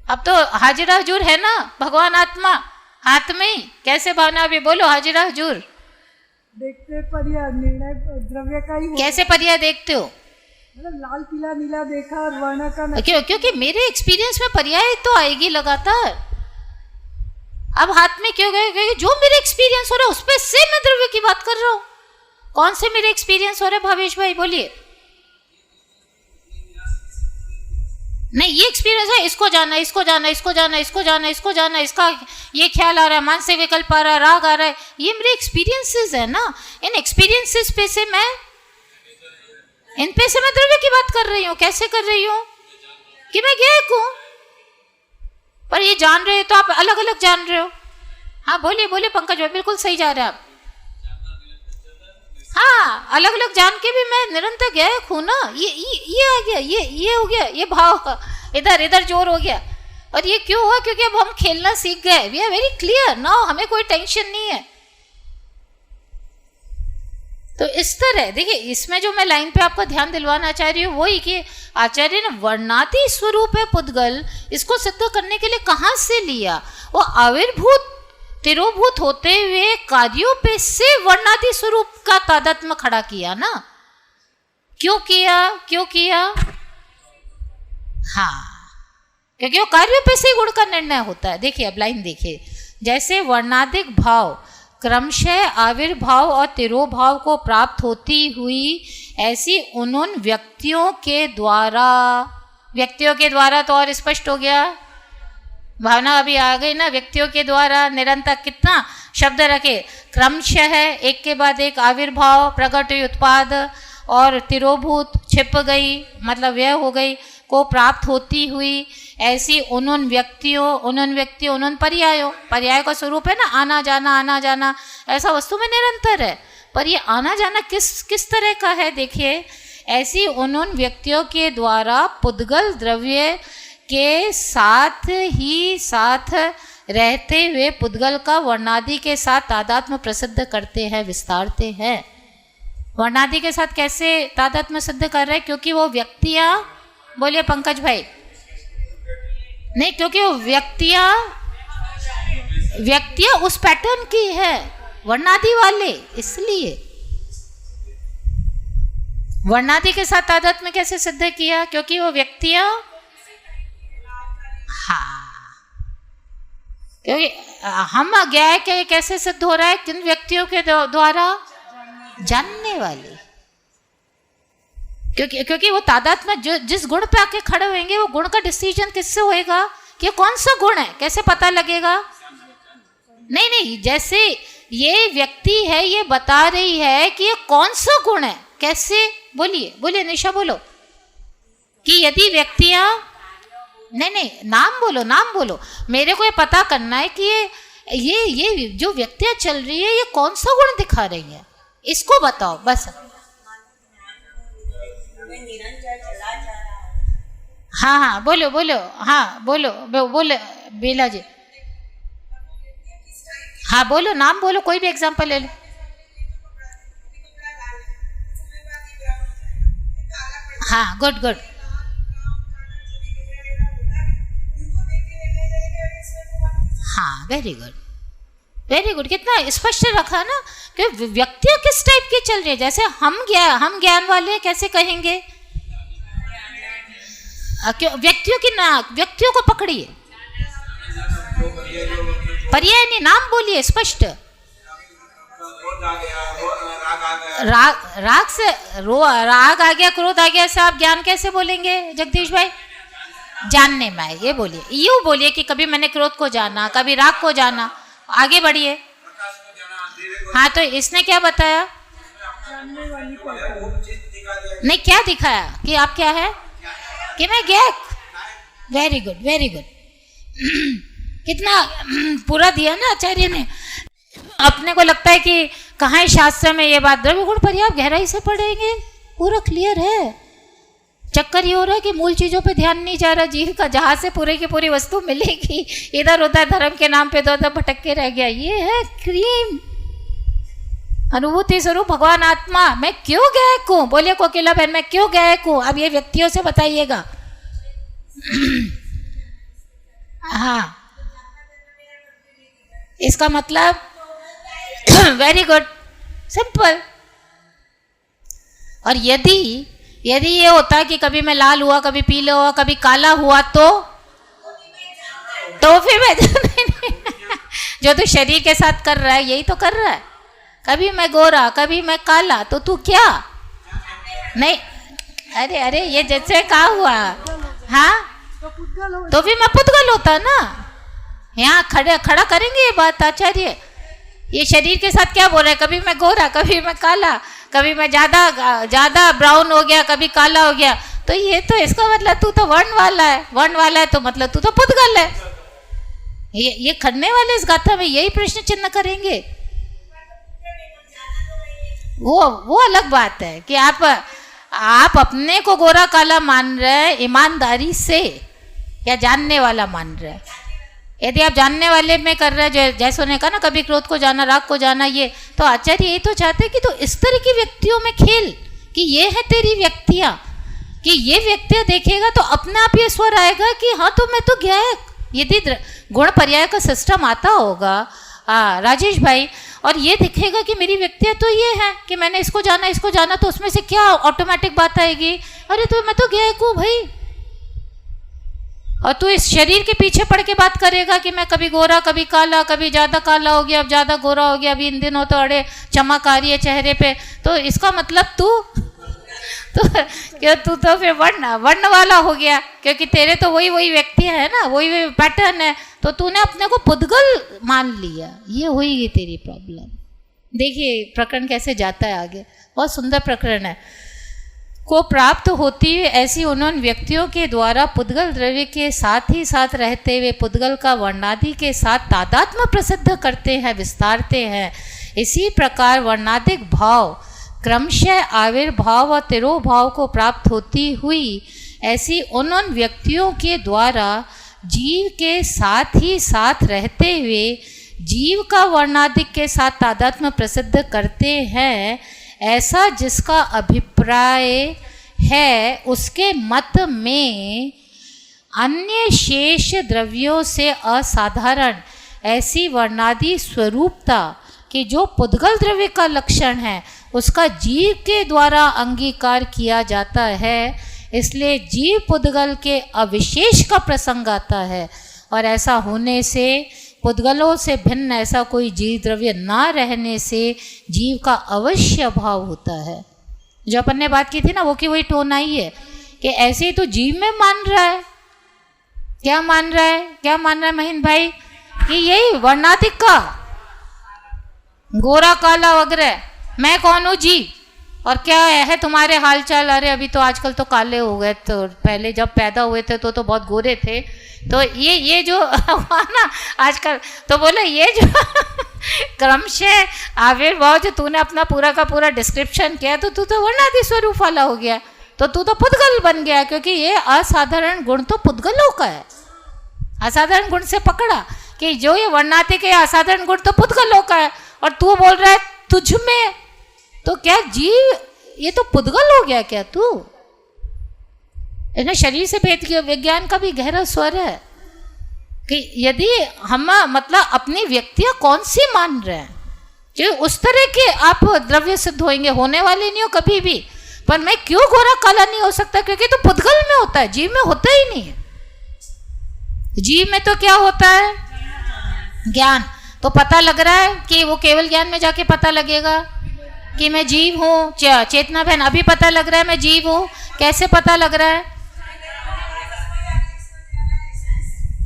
अब तो हाजिरा हुजूर है ना, भगवान आत्मा हाथ में ही। कैसे भावना अभी बोलो, हाजिरा हुजूर देखते पर्याय निर्णय द्रव्य का ही। कैसे पर्याय देखते हो? मतलब लाल पीला नीला देखा और वर्ण का क्यों? क्योंकि मेरे एक्सपीरियंस में पर्याय तो आएगी लगातार। अब हाथ में क्यों गए? क्योंकि जो मेरे एक्सपीरियंस हो रहा है उस पर से मैं द्रव्य की बात कर रहा हूँ। कौन से मेरे एक्सपीरियंस हो रहे भावेश भाई बोलिए? नहीं, ये एक्सपीरियंस है, इसको जाना, इसको जाना, इसको जाना, इसको जाना, इसको जाना, इसका ये ख्याल आ रहा है, मानसिक विकल्प आ रहा है, राग आ रहा है, ये मेरे एक्सपीरियंसेस है ना। इन एक्सपीरियंसेस पे से मैं द्रव्य की बात कर रही हूँ। कैसे कर रही हूँ? कि मैं गायक हूँ, पर ये जान रहे हो तो आप अलग अलग जान रहे हो। हाँ बोलिए बोलिए पंकज भाई, बिल्कुल सही जा रहे हैं आप। हाँ, अलग अलग जान के भी मैं निरंतर गायक हूं ना। ये आ गया, ये हो गया, ये भाव इधर जोर हो गया। और ये क्यों हुआ? क्योंकि अब हम खेलना सीख गए। We are very clear now, हमें कोई टेंशन नहीं है। तो इस तरह देखिए, इसमें जो मैं लाइन पे आपको ध्यान दिलवाना चाह रही हूँ वही कि आचार्य ने वर्णादि स्वरूप है पुद्गल, इसको सिद्ध करने के लिए कहाँ से लिया? वो आविर्भूत तिरोभूत होते हुए कार्यों पे से वर्णादि स्वरूप का तादात्म्य खड़ा किया ना। क्यों किया? हाँ, क्योंकि वो कार्यों पे से गुण का निर्णय होता है। देखिए अब लाइन देखिए, जैसे वर्णादिक भाव क्रमशः आविर्भाव और तिरोभाव को प्राप्त होती हुई, ऐसी उन व्यक्तियों के द्वारा तो और स्पष्ट हो गया, भावना अभी आ गई ना। व्यक्तियों के द्वारा निरंतर कितना शब्द रखे, क्रमशः एक के बाद एक आविर्भाव, प्रकट उत्पाद और तिरोभूत छिप गई, मतलब व्यय हो गई, को प्राप्त होती हुई, ऐसी उन व्यक्तियों पर्यायों, पर्याय का स्वरूप है ना आना जाना, ऐसा वस्तु में निरंतर है। पर ये आना जाना किस तरह का है? देखिए, ऐसी उन व्यक्तियों के द्वारा पुद्गल द्रव्य के साथ ही साथ रहते हुए पुद्गल का वर्णादि के साथ तादात्म्य प्रसिद्ध करते हैं, विस्तारते हैं। वर्णादि के साथ कैसे तादात्म्य सिद्ध कर रहे हैं? क्योंकि वो व्यक्तियां, बोलिए पंकज भाई, नहीं, क्योंकि वो व्यक्तियां उस पैटर्न की है वर्णादि वाले, इसलिए वर्णादि के साथ तादात्म्य कैसे सिद्ध किया? क्योंकि वो व्यक्तियां, हाँ, क्योंकि हम अज्ञाय के कैसे सिद्ध हो रहा है? किन व्यक्तियों के द्वारा? जानने वाले। क्योंकि वो तादात्म्य जो जिस गुण पे आके खड़े होंगे, वो गुण का डिसीजन किससे होएगा कि ये कौन सा गुण है? कैसे पता लगेगा? नहीं, जैसे ये व्यक्ति है, ये बता रही है कि ये कौन सा गुण है, कैसे? बोलिए निशा, बोलो कि यदि व्यक्तियां, नहीं, नाम बोलो, मेरे को ये पता करना है कि ये जो व्यक्तियां चल रही है, ये कौन सा गुण दिखा रही है, इसको बताओ बस। हाँ, बोलो, हाँ बोलो बेला जी, हाँ बोलो, नाम बोलो, कोई भी एग्जांपल ले लो। हाँ, गुड, हाँ, वेरी गुड, कितना स्पष्ट रखा ना कि व्यक्तियां किस टाइप की चल रही है। जैसे हम ज्ञान वाले कैसे कहेंगे? व्यक्तियों को पकड़िए, पर्याय नहीं, नाम बोलिए स्पष्ट। राग से राग आ गया, क्रोध आ गया, से आप ज्ञान कैसे बोलेंगे जगदीश भाई? जानने में, ये बोलिए, यूं बोलिए कि कभी मैंने क्रोध को जाना, कभी राग को जाना। आगे बढ़िए। हाँ, तो इसने क्या बताया? नहीं, क्या दिखाया कि आप क्या है? कि मैं गैक। वेरी गुड कितना पूरा दिया ना आचार्य ने। अपने को लगता है कि कहाँ शास्त्र में ये बात, द्रव्य गुण पर्याप्त गहराई से पढ़ेंगे, पूरा क्लियर है। चक्कर ये हो रहा है कि मूल चीजों पे ध्यान नहीं जा रहा जीव का, जहां से पूरी की पूरी वस्तु मिलेगी, इधर उधर धर्म के नाम पे इधर भटक के रह गया। ये है क्रीम अनुभूति स्वरूप भगवान आत्मा। मैं क्यों गायक हूं? बोलिए कोकिला बहन, मैं क्यों गायक हूं? अब ये व्यक्तियों से बताइएगा। हाँ, इसका मतलब वेरी गुड, सिंपल। और यदि ये होता कि कभी मैं लाल हुआ, कभी पीला हुआ, कभी काला हुआ, तो फिर मैं जो तू शरीर के साथ कर रहा है यही तो कर रहा है। कभी मैं गोरा, कभी मैं काला, तो तू क्या? नहीं, अरे ये जैसे कहा हुआ, हाँ, तो फिर मैं पुद्गल होता ना। यहाँ खड़ा करेंगे ये बात आचार्य। ये शरीर के साथ क्या बोल रहे हैं? कभी मैं गोरा, कभी मैं काला, कभी मैं ज्यादा ब्राउन हो गया, कभी काला हो गया। तो ये तो इसका मतलब तू तो वर्ण वाला है, तो मतलब तू तो पुद्गल है। ये खड़ने वाले इस गाथा में यही प्रश्न चिन्ह करेंगे। वो अलग बात है कि आप अपने को गोरा काला मान रहे हैं ईमानदारी से, या जानने वाला मान रहा है? यदि आप जानने वाले में कर रहे हैं, जैसे उन्होंने कहा ना कभी क्रोध को जाना, राग को जाना, ये तो आचार्य ये तो चाहते हैं कि तो इस तरह की व्यक्तियों में खेल, कि ये है तेरी व्यक्तियां, कि ये व्यक्तियां देखेगा तो अपने आप ये स्वर आएगा कि हाँ तो मैं तो ज्ञायक। यदि गुण पर्याय का सिस्टम आता होगा राजेश भाई, और ये दिखेगा कि मेरी व्यक्तियां तो ये है कि मैंने इसको जाना, तो उसमें से क्या ऑटोमेटिक बात आएगी, अरे तो मैं तो ज्ञायक हूँ भाई। और तू इस शरीर के पीछे पड़ के बात करेगा कि मैं कभी गोरा, कभी काला, कभी ज़्यादा काला हो गया, अब ज़्यादा गोरा हो गया, अभी इन दिनों तो अड़े चमक आ रही है चेहरे पे, तो इसका मतलब तू तो फिर वर्ण वाला हो गया, क्योंकि तेरे तो वही व्यक्ति है ना, वही पैटर्न है, तो तूने अपने को पुद्गल मान लिया, ये हुई तेरी प्रॉब्लम। देखिए प्रकरण कैसे जाता है आगे, बहुत सुंदर प्रकरण है। को प्राप्त होती हुई ऐसी उन व्यक्तियों के द्वारा पुद्गल द्रव्य के साथ ही साथ रहते हुए पुद्गल का वर्णादि के साथ तादात्म्य प्रसिद्ध करते हैं, विस्तारते हैं। इसी प्रकार वर्णादिक भाव क्रमशः आविर्भाव और तिरोभाव को प्राप्त होती हुई ऐसी उन व्यक्तियों के द्वारा जीव के साथ ही साथ रहते हुए जीव का वर्णादिक के साथ तादात्म्य प्रसिद्ध करते हैं। ऐसा जिसका अभिप्राय है उसके मत में अन्य शेष द्रव्यों से असाधारण ऐसी वर्णादि स्वरूपता कि जो पुद्गल द्रव्य का लक्षण है उसका जीव के द्वारा अंगीकार किया जाता है, इसलिए जीव पुद्गल के अविशेष का प्रसंग आता है। और ऐसा होने से पुद्गलों से भिन्न ऐसा कोई जीव द्रव्य ना रहने से जीव का अवश्य अभाव होता है। जो अपन ने बात की थी ना, वो की वही टोन आई है कि ऐसे ही तो जीव में मान रहा है। क्या मान रहा है महीन भाई? कि यही वर्णाधिक का गोरा काला वगैरह, मैं कौन हूँ जीव, और क्या है तुम्हारे हालचाल? अरे अभी तो आजकल तो काले हो गए, तो पहले जब पैदा हुए थे तो बहुत गोरे थे। तो ये जो हुआ ना आजकल, तो बोले ये जो क्रमशः आविर्भाव जो तूने अपना पूरा का पूरा डिस्क्रिप्शन किया, तो तू तो वर्णादि स्वरूप वाला हो गया, तो तू तो पुद्गल बन गया, क्योंकि ये असाधारण गुण तो पुद्गलों का है। असाधारण गुण से पकड़ा कि जो ये वर्णादि के असाधारण गुण तो पुद्गलों का है, और तू बोल रहा है तुझ में, तो क्या जीव ये तो पुद्गल हो गया क्या तू? इन्हें शरीर से भेद किया विज्ञान का भी गहरा स्वर है कि यदि हम मतलब अपनी व्यक्तियां कौन सी मान रहे हैं, जो उस तरह के आप द्रव्य सिद्ध होंगे, होने वाले नहीं हो कभी भी। पर मैं क्यों गोरा काला नहीं हो सकता? क्योंकि तो पुद्गल में होता है, जीव में होता ही नहीं है। जीव में तो क्या होता है? ज्ञान। तो पता लग रहा है कि वो केवल ज्ञान में जाके पता लगेगा कि मैं जीव हूँ। चेतना बहन, अभी पता लग रहा है मैं जीव हूँ? कैसे पता लग रहा है?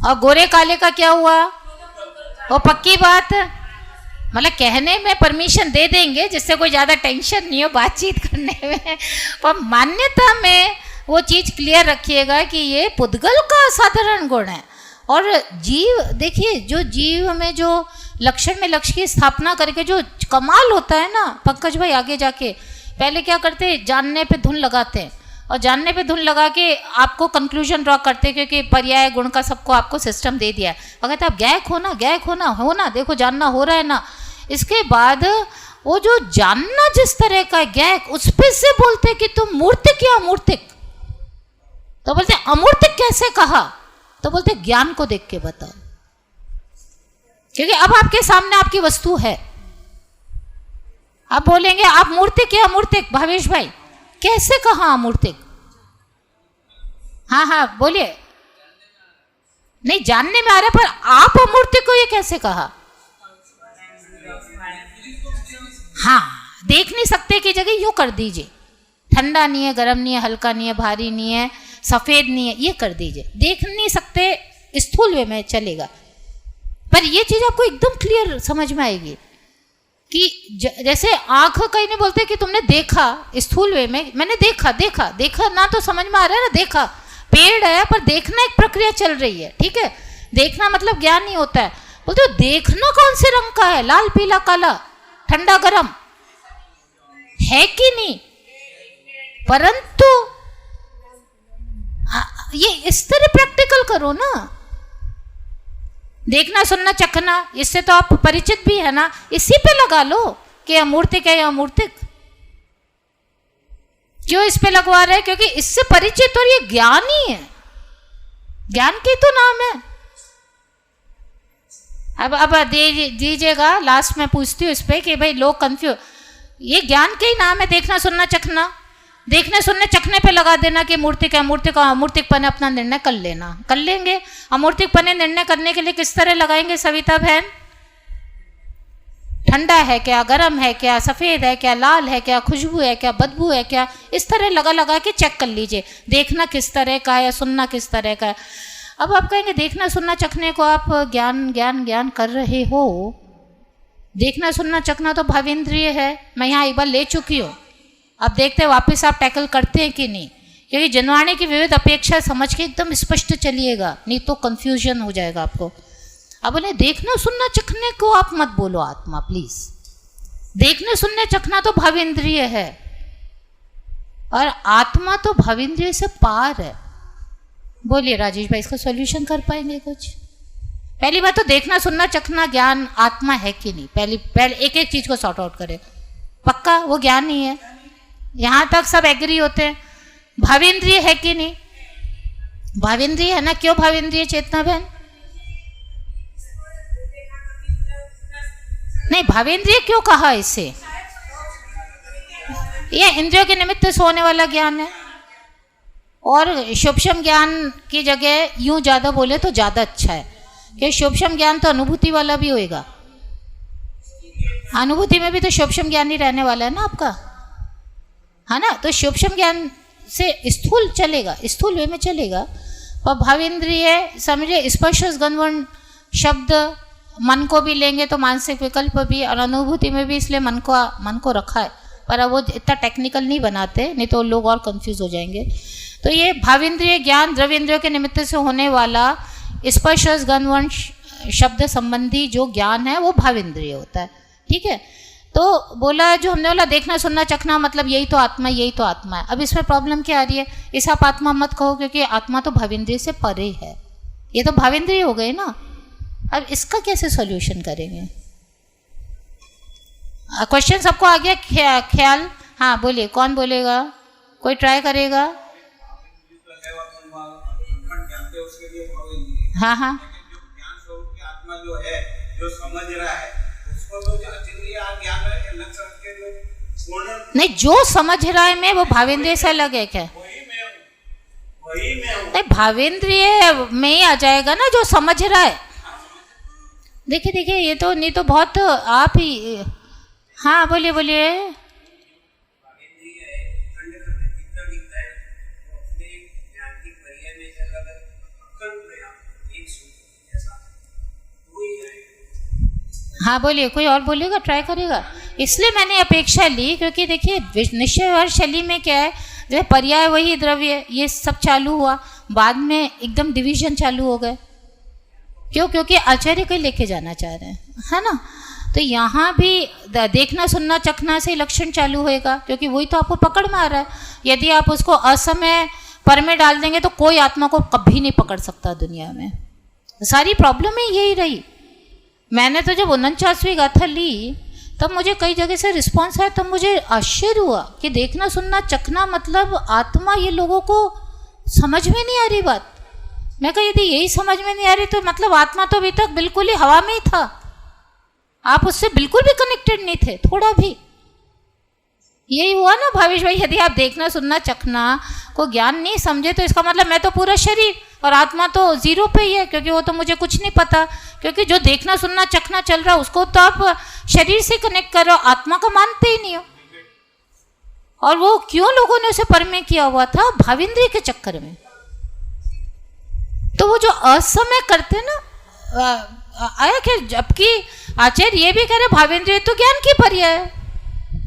और गोरे काले का क्या हुआ? वो पक्की बात, मतलब कहने में परमिशन दे देंगे जिससे कोई ज़्यादा टेंशन नहीं हो बातचीत करने में, पर मान्यता में वो चीज़ क्लियर रखिएगा कि ये पुद्गल का साधारण गुण है। और जीव, देखिए जो जीव में जो लक्षण में लक्ष्य की स्थापना करके जो कमाल होता है ना पंकज भाई, आगे जाके पहले क्या करते, जानने पे धुन लगाते हैं, और जानने पे धुन लगा के आपको कंक्लूजन ड्रॉ करते हैं, क्योंकि पर्याय गुण का सबको आपको सिस्टम दे दिया है। और कहते आप ज्ञायक हो ना, देखो जानना हो रहा है ना। इसके बाद वो जो जानना जिस तरह का ज्ञायक, उस पे से बोलते कि तुम मूर्तिक या अमूर्तिक, तो बोलते अमूर्तिक कैसे कहा? तो बोलते ज्ञान को देख के बताओ, क्योंकि अब आपके सामने आपकी वस्तु है। आप बोलेंगे आप मूर्तिक या अमूर्तिक, भावेश भाई कैसे कहा अमूर्तिक? हाँ बोलिए। नहीं जानने में आ रहा है, पर आप अमूर्तिक को ये कैसे कहा? हाँ, देख नहीं सकते की जगह यूं कर दीजिए, ठंडा नहीं है, गर्म नहीं है, हल्का नहीं है, भारी नहीं है, सफेद नहीं है, ये कर दीजिए। देख नहीं सकते स्थूल वे में चलेगा, पर ये चीज आपको एकदम क्लियर समझ में आएगी कि जैसे आंख कहीं नहीं बोलते कि तुमने देखा स्थूल वे में, मैंने देखा ना, तो समझ में आ रहा है ना, देखा पेड़ है, पर देखना एक प्रक्रिया चल रही है, ठीक है। देखना मतलब ज्ञान नहीं होता है। बोलते देखना कौन से रंग का है, लाल पीला काला ठंडा गरम है कि नहीं, परंतु ये इस तरह प्रैक्टिकल करो ना। देखना सुनना चखना, इससे तो आप परिचित भी है ना, इसी पे लगा लो कि अमूर्तिक है या अमूर्तिक। क्यों इस पे लगवा रहे हैं? क्योंकि इससे परिचित और ये ज्ञान ही है, ज्ञान की तो नाम है। अब दीजिएगा, लास्ट में पूछती हूँ इस पे कि भाई लोग कंफ्यूज, ये ज्ञान के ही नाम है देखना सुनना चखना। देखने सुनने चखने पे लगा देना कि मूर्तिक है, अमूर्तिक, अमूर्तिक पने अपना निर्णय कर लेना, कर लेंगे। अमूर्तिक पने निर्णय करने के लिए किस तरह लगाएंगे सविता बहन? ठंडा है क्या, गर्म है क्या, सफ़ेद है क्या, लाल है क्या, खुशबू है क्या, बदबू है क्या, इस तरह लगा लगा के चेक कर लीजिए देखना किस तरह का है या सुनना किस तरह का है। अब आप कहेंगे देखना सुनना चखने को आप ज्ञान ज्ञान ज्ञान कर रहे हो। देखना सुनना चखना तो भावेंद्रिय है, मैं यहाँ एक बार ले चुकी हूँ। अब देखते हैं वापस आप टैकल करते हैं कि नहीं, क्योंकि जनवाणी की विविध अपेक्षा समझ के एकदम स्पष्ट चलिएगा, नहीं तो कंफ्यूजन हो जाएगा आपको। अब बोले देखना सुनना चखने को आप मत बोलो आत्मा, प्लीज। देखने सुनने चखना तो भावेंद्रिय है और आत्मा तो भावेंद्रिय से पार है। बोलिए राजेश भाई, इसका सॉल्यूशन कर पाएंगे कुछ? पहली बात तो देखना सुनना चखना ज्ञान आत्मा है कि नहीं, पहले एक एक चीज को सॉर्ट आउट करें। पक्का वो ज्ञान नहीं है, यहां तक सब एग्री होते हैं। भावेंद्रिय है कि नहीं? भावेंद्रिय है ना। क्यों भावेंद्रिय चेतना बहन? नहीं, भावेंद्रिय क्यों कहा इसे? यह इंद्रियों के निमित्त से होने वाला ज्ञान है और सूक्ष्म ज्ञान की जगह यूं ज्यादा बोले तो ज्यादा अच्छा है, कि सूक्ष्म ज्ञान तो अनुभूति वाला भी होएगा। अनुभूति में भी तो सूक्ष्म ज्ञान ही रहने वाला है ना आपका, है ना। तो सूक्ष्म ज्ञान से स्थूल चलेगा, स्थूल वे में चलेगा। और भावेंद्रिय समझिए स्पर्श गंधवर्ण शब्द, मन को भी लेंगे तो मानसिक विकल्प भी, और अनुभूति में भी, इसलिए मन को रखा है। पर अब वो इतना टेक्निकल नहीं बनाते, नहीं तो लोग और कंफ्यूज हो जाएंगे। तो ये भावेंद्रिय ज्ञान द्रव्येंद्रियों के निमित्त से होने वाला स्पर्श गंधवर्ण शब्द संबंधी जो ज्ञान है वो भावेंद्रिय होता है, ठीक है। तो बोला जो हमने बोला देखना सुनना चखना मतलब यही तो आत्मा, यही तो आत्मा है। अब इसमें प्रॉब्लम क्या आ रही है? इसे आप आत्मा मत कहो, क्योंकि आत्मा तो भावेंद्रिय से परे है, ये तो भावेंद्रिय हो गए ना। अब इसका कैसे सॉल्यूशन करेंगे? क्वेश्चन सबको आ गया ख्याल? हाँ बोलिए, कौन बोलेगा? कोई ट्राई करेगा? हाँ हाँ, ज्ञान स्वरूप की आत्मा जो है, जो समझ रहा है, उसको तो ज्ञान अलग समझ के जो पूर्ण नहीं, जो समझ रहा है मैं वो भावेंद्रिय से अलग है क्या? वही मैं हूँ। नहीं, भावेंद्रिय में ही आ जाएगा ना जो समझ रहा है। देखिए ये तो नहीं तो बहुत आप ही। हाँ बोलिए बोलिए। हाँ बोलिए, कोई और बोलेगा, ट्राई करेगा? इसलिए मैंने अपेक्षा ली, क्योंकि देखिए निश्चय शैली में क्या है, जो पर्याय वही द्रव्य, ये सब चालू हुआ, बाद में एकदम डिवीजन चालू हो गए। क्यों? क्योंकि आचार्य को लेके जाना चाह रहे हैं, है ना। तो यहाँ भी देखना सुनना चखना से लक्षण चालू होएगा, क्योंकि वही तो आपको पकड़ में आ रहा है। यदि आप उसको असमय पर में डाल देंगे तो कोई आत्मा को कभी नहीं पकड़ सकता दुनिया में। सारी प्रॉब्लम ही यही रही। मैंने तो जब 49वीं गाथा ली तब मुझे कई जगह से रिस्पॉन्स आया, तब मुझे आश्चर्य हुआ कि देखना सुनना चखना मतलब आत्मा, ये लोगों को समझ में नहीं आ रही बात। मैं कहा यदि यही समझ में नहीं आ रही तो मतलब आत्मा तो अभी तक बिल्कुल ही हवा में ही था, आप उससे बिल्कुल भी कनेक्टेड नहीं थे थोड़ा भी। यही हुआ ना भावेश भाई, यदि आप देखना सुनना चखना को ज्ञान नहीं समझे तो इसका मतलब मैं तो पूरा शरीर और आत्मा तो जीरो पे ही है, क्योंकि वो तो मुझे कुछ नहीं पता। क्योंकि जो देखना सुनना चखना चल रहा है उसको तो आप शरीर से कनेक्ट कर रहे हो, आत्मा को मानते ही नहीं हो। और वो क्यों लोगों ने उसे पर में किया हुआ था? भावेंद्रिय के चक्कर में। तो वो जो असमय करते ना आया कि, जबकि आचार्य ये भी कह रहे भावेंद्रिय तो ज्ञान की पर्याय है।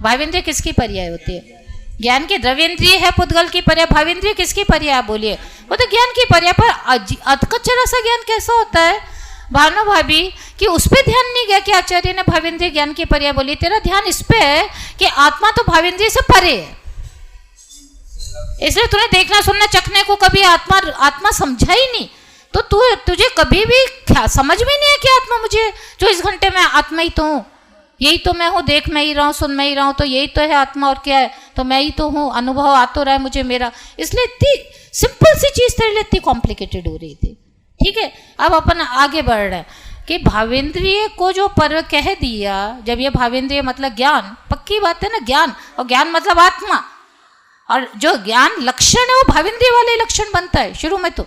भावेंद्रिय किसकी पर्याय होती है? ज्ञान की। द्रव्येंद्रिय है पुद्गल की पर्याय, भावेंद्रिय किसकी पर्याय आप बोलिए? वो तो ज्ञान की पर्याय। पर अधकचरा सा ज्ञान कैसा होता है भानु भाभी कि उस पर ध्यान नहीं गया कि आचार्य ने भावेंद्रिय ज्ञान की पर्याय बोली। तेरा ध्यान इस पे है कि आत्मा तो भावेंद्रिय से परे है। इसलिए तूने देखना सुनना चखने को कभी आत्मा समझा ही नहीं, तो तुझे कभी भी समझ में नहीं है कि आत्मा मुझे 24 घंटे में आत्मा ही तो हूँ, यही तो मैं हूँ, देख मैं ही रहा हूँ, सुन मैं ही रहा हूँ, तो यही तो है आत्मा और क्या है, तो मैं ही तो हूँ, अनुभव आ तो रहा है मुझे मेरा। इसलिए इतनी सिंपल सी चीज़ तेरे लिए इतनी कॉम्प्लिकेटेड हो रही थी। ठीक है, अब अपन आगे बढ़ रहे हैं कि भावेंद्रिय को जो पर कह दिया, जब ये भावेंद्रिय मतलब ज्ञान, पक्की बात है ना, ज्ञान, और ज्ञान मतलब आत्मा, और जो ज्ञान लक्षण है वो भावेंद्रिय वाले लक्षण बनता है शुरू में, तो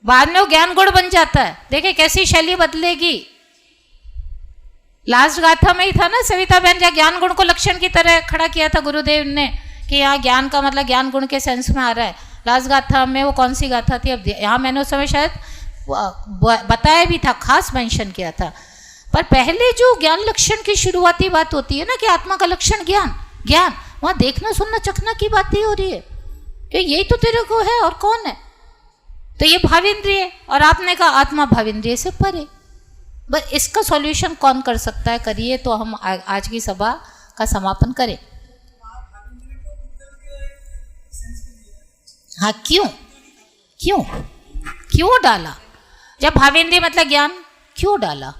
बाद में वो ज्ञान गुण बन जाता है। देखिए कैसी शैली बदलेगी। लास्ट गाथा में ही था ना सविता बहन, जहाँ ज्ञान गुण को लक्षण की तरह खड़ा किया था गुरुदेव ने कि यहाँ ज्ञान का मतलब ज्ञान गुण के सेंस में आ रहा है। लास्ट गाथा में वो कौन सी गाथा थी, अब यहाँ मैंने उस समय शायद बताया भी था, खास मेंशन किया था। पर पहले जो ज्ञान लक्षण की शुरुआती बात होती है ना कि आत्मा का लक्षण ज्ञान, ज्ञान वहाँ देखना सुनना चखना की बात ही हो रही है कि यही तो तेरे को है और कौन है, तो ये भावेंद्रिय, और आपने कहा आत्मा भावेंद्रिय से परे। बस इसका सॉल्यूशन कौन कर सकता है, करिए तो हम आज की सभा का समापन करें। हाँ, क्यों क्यों क्यों डाला, जब भावेंद्रिय मतलब ज्ञान क्यों डाला,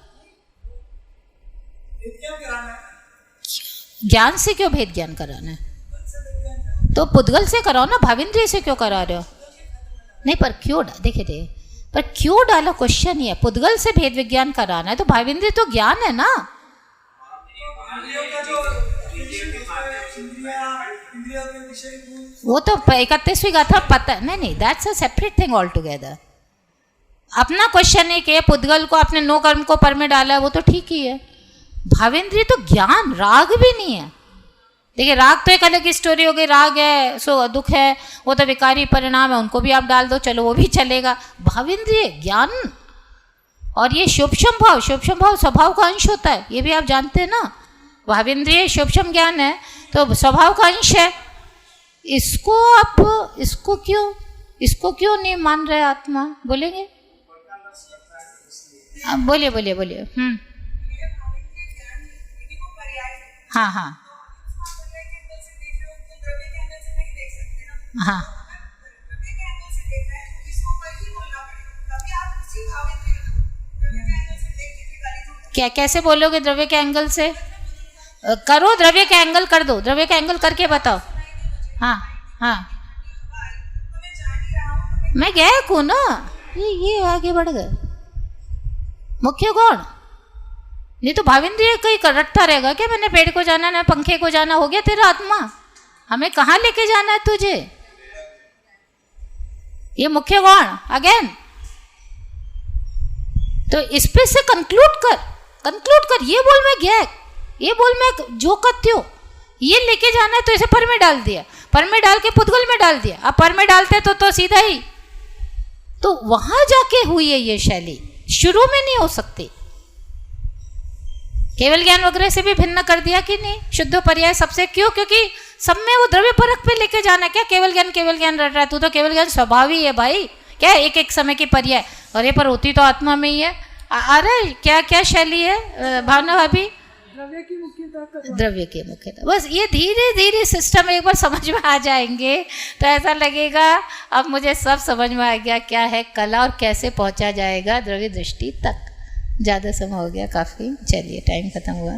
ज्ञान से क्यों भेद ज्ञान कराना है, तो पुद्गल से कराओ ना, भावेंद्रिय से क्यों करा रहे हो? नहीं, पर क्यों देखिए, पर क्यों डाला क्वेश्चन ही है। पुद्गल से भेद विज्ञान कराना है तो भावेंद्रिय तो ज्ञान है ना। वो तो 31वीं गाथा पता नहीं, that's a separate thing all together. अपना क्वेश्चन है कि पुद्गल को आपने नो कर्म को पर में डाला है, वो तो ठीक ही है। भावेंद्रिय तो ज्ञान, राग भी नहीं है। देखिए राग तो एक अलग की स्टोरी हो गई, राग है सो दुख है, वो तो विकारी परिणाम है, उनको भी आप डाल दो, चलो वो भी चलेगा। भावेंद्रिय ज्ञान, और ये शुभशम भाव, शुभशम भाव स्वभाव का अंश होता है, ये भी आप जानते हैं ना। भावेंद्रिय शुभशम ज्ञान है तो स्वभाव का अंश है। इसको आप इसको क्यों नहीं मान रहे आत्मा, बोलेंगे? बोलिए बोलिए बोलिए। हाँ हाँ हाँ, क्या कैसे बोलोगे? द्रव्य के एंगल से करो, द्रव्य के एंगल कर दो, द्रव्य के एंगल करके बताओ। हाँ हाँ, मैं गया को ना, ये आगे बढ़ गए। मुख्य कौन? ये तो भावेंद्रिय कहीं रटता रहेगा क्या, मैंने पेड़ को जाना ना पंखे को जाना, हो गया तेरा आत्मा, हमें कहाँ लेके जाना है तुझे? ये मुख्य कौन अगेन? तो इस पे से कंक्लूड कर, ये बोल मैं गया, ये बोल मैं जो करती हूँ, ये लेके जाना है तो इसे पर में डाल दिया, पर में डाल के पुद्गल में डाल दिया। अब पर में डालते तो सीधा ही, तो वहां जाके हुई है ये शैली, शुरू में नहीं हो सकती। केवल ज्ञान वगैरह से भी भिन्न कर दिया कि नहीं, शुद्ध पर्याय सबसे, क्यों? क्योंकि सब में वो द्रव्य परख पे लेके जाना। क्या केवल ज्ञान रट रहा है तू? तो केवल ज्ञान स्वभाव ही है भाई, क्या एक एक समय की पर्याय, अरे पर होती तो आत्मा में ही है। अरे क्या क्या शैली है भावना भाभी? द्रव्य की मुख्यता, द्रव्य की मुख्यता। बस ये धीरे धीरे सिस्टम एक बार समझ में आ जाएंगे तो ऐसा लगेगा अब मुझे सब समझ में आ गया क्या है कला और कैसे पहुंचा जाएगा द्रव्य दृष्टि तक। ज़्यादा समय हो गया काफ़ी, चलिए टाइम खत्म हुआ।